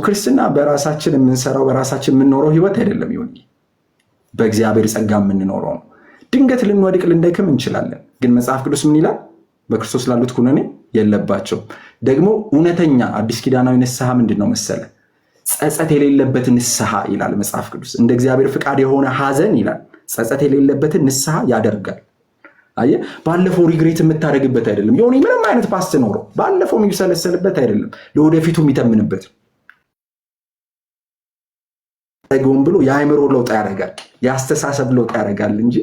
ክርስትና በራሳችን የምንሰራው በራሳችን የምንኖረው ህይወት አይደለም። ይሁን በእግዚአብሔር ጸጋ የምንኖረው ነው። ድንገት ልንወድቅ ልንደክም እንችላለን፣ ግን መጽሐፍ ቅዱስ ምን ይላል? በክርስቶስ ላሉት ኩነኔ የለባቸው። ደግሞ እውነተኛ አዲስ ኪዳናዊ ንስሐ ምንድን ነው መሰለ? ጸጸት የሌለበት ንስሐ ይላል መጽሐፍ ቅዱስ። እንደ እግዚአብሔር ፍቃድ የሆነ ሐዘን ይላል ጸጸት የሌለበትን ንስሐ ያደርጋል። አየህ፣ ባለፈው ሪግሬት የምታደርግበት አይደለም። የሆነ ምንም አይነት ፓስት ኖሮ ባለፈው የሚሰለሰልበት አይደለም፣ ለወደፊቱ የሚተምንበት ደግሞም ብሎ የአእምሮ ለውጥ ያደርጋል፣ የአስተሳሰብ ለውጥ ያደርጋል እንጂ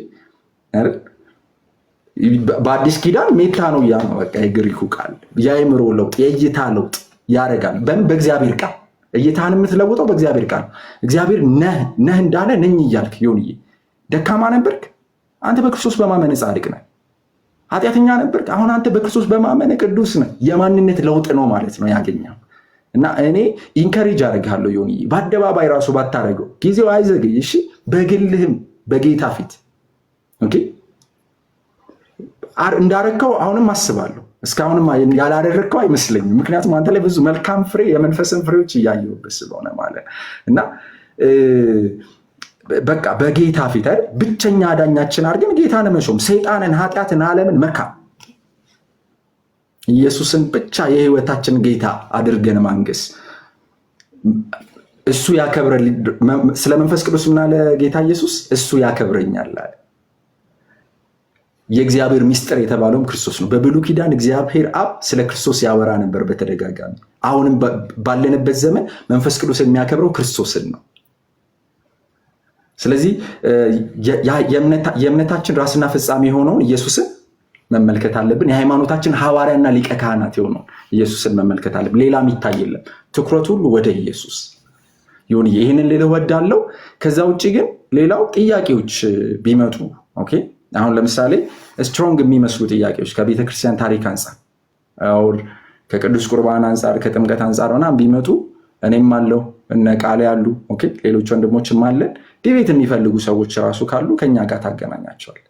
በአዲስ ኪዳን ሜታ ነው ያ ነው በቃ የግሪኩ ቃል የአእምሮ ለውጥ የእይታ ለውጥ ያደርጋል። በእግዚአብሔር ቃል እይታን የምትለውጠው በእግዚአብሔር ቃል እግዚአብሔር ነህ እንዳለ ነኝ እያልክ ዮንዬ ደካማ ነበርክ አንተ በክርስቶስ በማመን ጻድቅ ነህ። ኃጢአተኛ ነበርክ አሁን አንተ በክርስቶስ በማመን ቅዱስ ነህ። የማንነት ለውጥ ነው ማለት ነው ያገኘው። እና እኔ ኢንከሬጅ አደርግሃለሁ ዮንዬ በአደባባይ ራሱ ባታረገው ጊዜው አይዘግይ እሺ። በግልህም በጌታ ፊት ኦኬ እንዳረከው አሁንም አስባለሁ። እስካሁንም ያላደረከው አይመስለኝም። ምክንያቱም አንተ ላይ ብዙ መልካም ፍሬ የመንፈስን ፍሬዎች እያየሁበት ስለሆነ ማለት እና በቃ በጌታ ፊት አይደል ብቸኛ አዳኛችን አድርገን ጌታን መሾም ሰይጣንን፣ ኃጢአትን፣ ዓለምን መካም ኢየሱስን ብቻ የህይወታችን ጌታ አድርገን ማንገስ እሱ ያከብረል። ስለ መንፈስ ቅዱስ ምናለ ጌታ ኢየሱስ እሱ ያከብረኛል አለ። የእግዚአብሔር ሚስጥር የተባለውም ክርስቶስ ነው። በብሉይ ኪዳን እግዚአብሔር አብ ስለ ክርስቶስ ያወራ ነበር በተደጋጋሚ። አሁንም ባለንበት ዘመን መንፈስ ቅዱስ የሚያከብረው ክርስቶስን ነው። ስለዚህ የእምነታችን ራስና ፍጻሜ የሆነውን ኢየሱስን መመልከት አለብን። የሃይማኖታችን ሐዋርያና ሊቀ ካህናት የሆነውን ኢየሱስን መመልከት አለብን። ሌላ የሚታይ የለም። ትኩረቱ ሁሉ ወደ ኢየሱስ ይሁን። ይህንን ልልህ እወዳለሁ። ከዛ ውጭ ግን ሌላው ጥያቄዎች ቢመጡ ኦኬ አሁን ለምሳሌ ስትሮንግ የሚመስሉ ጥያቄዎች ከቤተክርስቲያን ታሪክ አንጻር አውር ከቅዱስ ቁርባን አንጻር ከጥምቀት አንጻር ምናምን ቢመጡ እኔም አለው እነ ቃል ያሉ ኦኬ ሌሎች ወንድሞችም አለን ዲቤት የሚፈልጉ ሰዎች ራሱ ካሉ ከኛ ጋር ታገናኛቸዋል።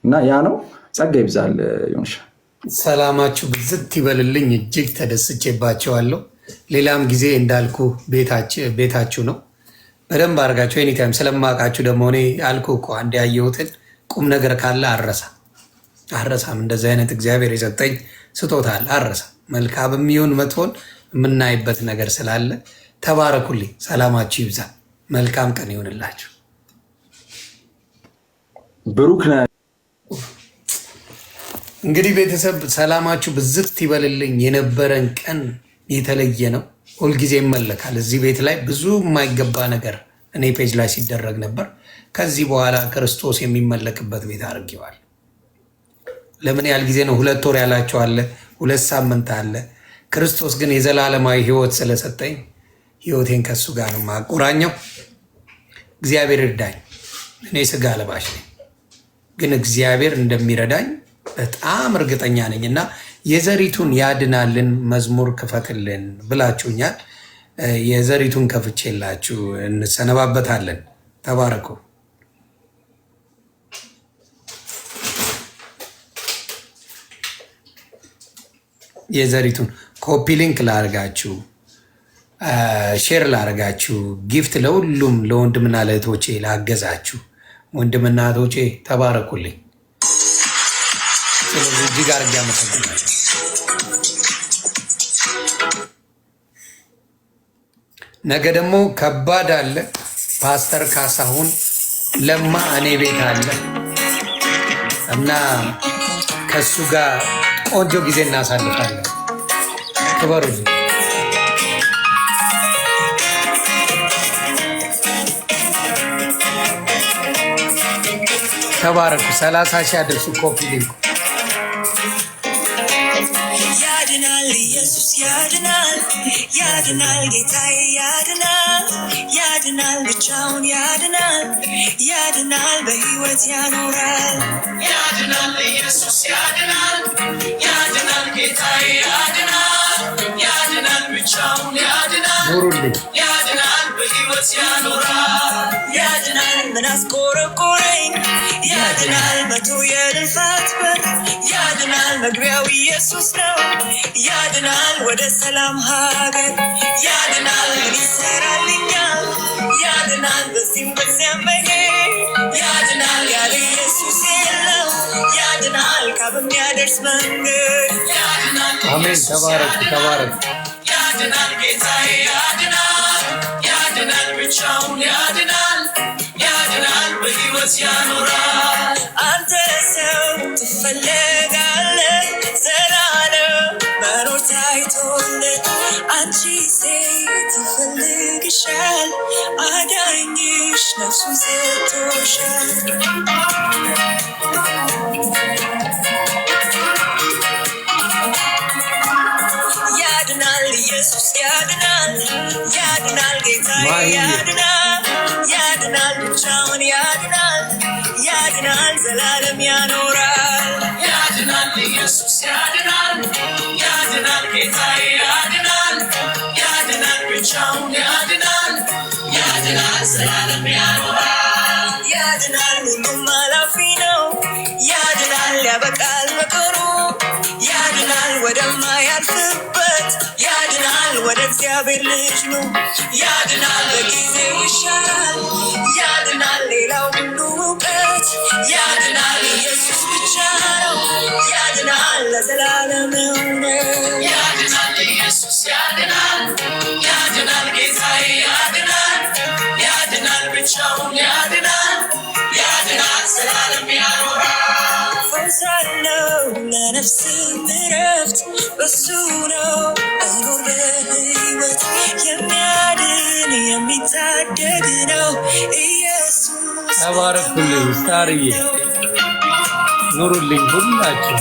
እና ያ ነው። ጸጋ ይብዛል። ዮንሻ ሰላማችሁ ብዝት ይበልልኝ። እጅግ ተደስቼባቸዋለሁ። ሌላም ጊዜ እንዳልኩ ቤታችሁ ነው። በደንብ አድርጋችሁ ኤኒታይም ስለማውቃችሁ ደግሞ እኔ አልኩ እኮ አንድ ያየሁትን ቁም ነገር ካለ አረሳም። እንደዚህ አይነት እግዚአብሔር የሰጠኝ ስጦታል አረሳም። መልካም የሚሆን መጥፎን የምናይበት ነገር ስላለ ተባረኩልኝ። ሰላማችሁ ይብዛ። መልካም ቀን ይሆንላችሁ። ብሩክ ነህ። እንግዲህ ቤተሰብ ሰላማችሁ ብዝት ይበልልኝ። የነበረን ቀን የተለየ ነው። ሁልጊዜ ይመለካል። እዚህ ቤት ላይ ብዙ የማይገባ ነገር እኔ ፔጅ ላይ ሲደረግ ነበር። ከዚህ በኋላ ክርስቶስ የሚመለክበት ቤት አድርጌዋል። ለምን ያህል ጊዜ ነው? 2 ወር ያላቸው አለ፣ 2 ሳምንት አለ። ክርስቶስ ግን የዘላለማዊ ህይወት ስለሰጠኝ ህይወቴን ከሱ ጋር ነው ማቆራኘው። እግዚአብሔር ይርዳኝ። እኔ ስጋ ለባሽ ነኝ፣ ግን እግዚአብሔር እንደሚረዳኝ በጣም እርግጠኛ ነኝ። እና የዘሪቱን ያድናልን መዝሙር ክፈትልን ብላችሁኛል። የዘሪቱን ከፍቼላችሁ እንሰነባበታለን። ተባረኩ። የዘሪቱን ኮፒ ሊንክ ላርጋችሁ፣ ሼር ላርጋችሁ፣ ጊፍት ለሁሉም ለወንድምና ለእህቶቼ ላገዛችሁ ወንድምና እህቶቼ ተባረኩልኝ። ስለዚህ እጅግ አድርጌ አመሰግናለሁ። ነገ ደግሞ ከባድ አለ። ፓስተር ካሳሁን ለማ እኔ ቤት አለ እና ከሱ ጋር ቆንጆ ጊዜ እናሳልፋለን። ክበሩልኝ። ተባረኩ። 30 ሺህ አድርሱ። ኮፒ ሊንኩ ያድናል፣ ኢየሱስ ያድናል፣ ያድናል፣ ጌታዬ ያድናል፣ ያድናል፣ ብቻውን ያድናል፣ ያድናል፣ በሕይወት ያኖራል። ያድናል፣ ኢየሱስ ያድናል፣ ያድናል፣ ጌታዬ ያድናል፣ ያድናል፣ ብቻውን ያድናል፣ ያድናል፣ በሕይወት ያኖራል። ያድናል፣ ምን አስቆረቆረኝ? ያድናል፣ መቶ የልፋት በር ያድናል፣ መግቢያው ኢየሱስ ነው። ያድናል፣ ወደ ሰላም ሀገር ያድናል፣ ምን ይሰራልኛል? ያድናል፣ በዚህም በዚያም መሄድ ያድናል፣ ያለ ኢየሱስ የለም። ያድናል፣ ካብም ያደርስ መንገድ ያድናል። አሜን። ተባረክ ተባረክ። ያድናል፣ ጌታዬ ያድናል፣ ያድናል፣ ብቻውን ያድናል፣ ያድናል፣ በሕይወት ያኖራል። አንተ ሰው ትፈለጋለህ ዘላለም መኖር ታይቶልህ። አንቺ ሴት ይፈልግሻል አዳኝሽ ነፍሱን ሰጥቶሻል። ጌታዬ ያድናል ያድናል ብቻውን ያድናል ያድናል ዘላለም ያኖራል ያድናል ኢየሱስ ያድናል ያድናል ጌታዬ ያድናል ያድናል ብቻውን ያድናል ያድናል ዘላለም ያኖራል ያድናል ሁሉም ኃላፊ ነው ያድናል ያበቃል መከሩ ያድናል ወደማያልፍበት ያድናል ወደ እግዚአብሔር ልጅ ነው ያድናል በጊዜው ይሻላል ያድናል ሌላው ሁሉ እውቀት ያድናል ኢየሱስ ብቻ ነው ያድናል ለዘላለም እውነት ያድናል ኢየሱስ ያድናል ያድናል ጌታዬ ያድናል ያድናል ብቻውን ያድናል ያድናል ዘላለም ያኖራል ፈውስ አለው ለነፍስ እረፍት በሱ ነው መኖር በሕይወት የሚያድን የሚታደግ ነው ኢየሱስ ተባረኩልኝ ስታርዬ ኑሩልኝ ሁላችሁ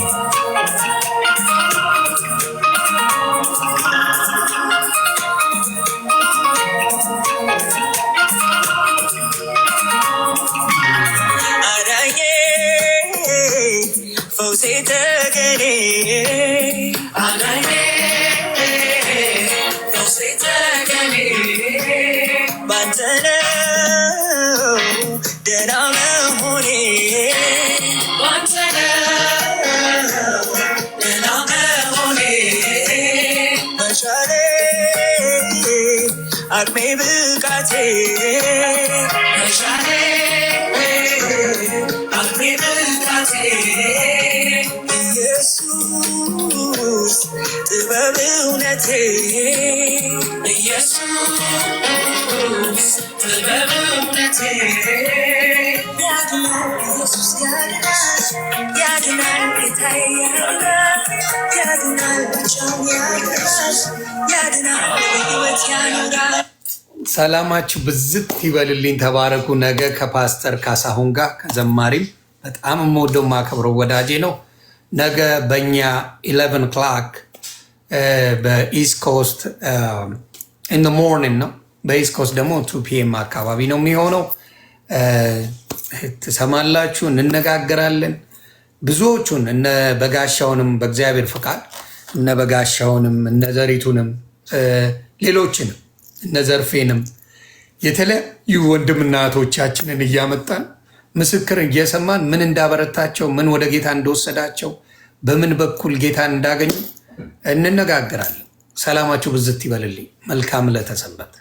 ፈውሴ ተገኔ አዳኜ ፈውሴ ተገኔ ባንተ ነው ደህና መሆኔ ባንተ ነው ደህና መሆኔ መሻሌ አቅሜ ብቃቴ መሻሌ አቅሜ ብቃቴ ኢየሱስ ጥበብ እውነቴ ኢየሱስ ጥበብ እውነቴ ያድናል ኢየሱስ ያድናል ያድናል ጌታዬ ያድናል ያድናል ብቻውን ያድናል ያድናል በሕይወት ያኖራል። ሰላማችሁ ብዝት ይበልልኝ። ተባረኩ። ነገ ከፓስተር ካሳሁን ጋር ከዘማሪም በጣም የምወደው ማከብረው ወዳጄ ነው። ነገ በእኛ 11 o'clock በኢስት ኮስት ኢን ዘ ሞርኒንግ ነው። በኢስት ኮስት ደግሞ 2 PM አካባቢ ነው የሚሆነው። ትሰማላችሁ፣ እንነጋገራለን። ብዙዎቹን እነ በጋሻውንም በእግዚአብሔር ፍቃድ እነ በጋሻውንም እነ ዘሪቱንም ሌሎችንም እነ ዘርፌንም የተለያዩ ወንድምና እህቶቻችንን እያመጣን ምስክር እየሰማን ምን እንዳበረታቸው ምን ወደ ጌታ እንደወሰዳቸው በምን በኩል ጌታን እንዳገኙ እንነጋገራለን። ሰላማችሁ ብዝት ይበልልኝ። መልካም ዕለተ ሰንበት።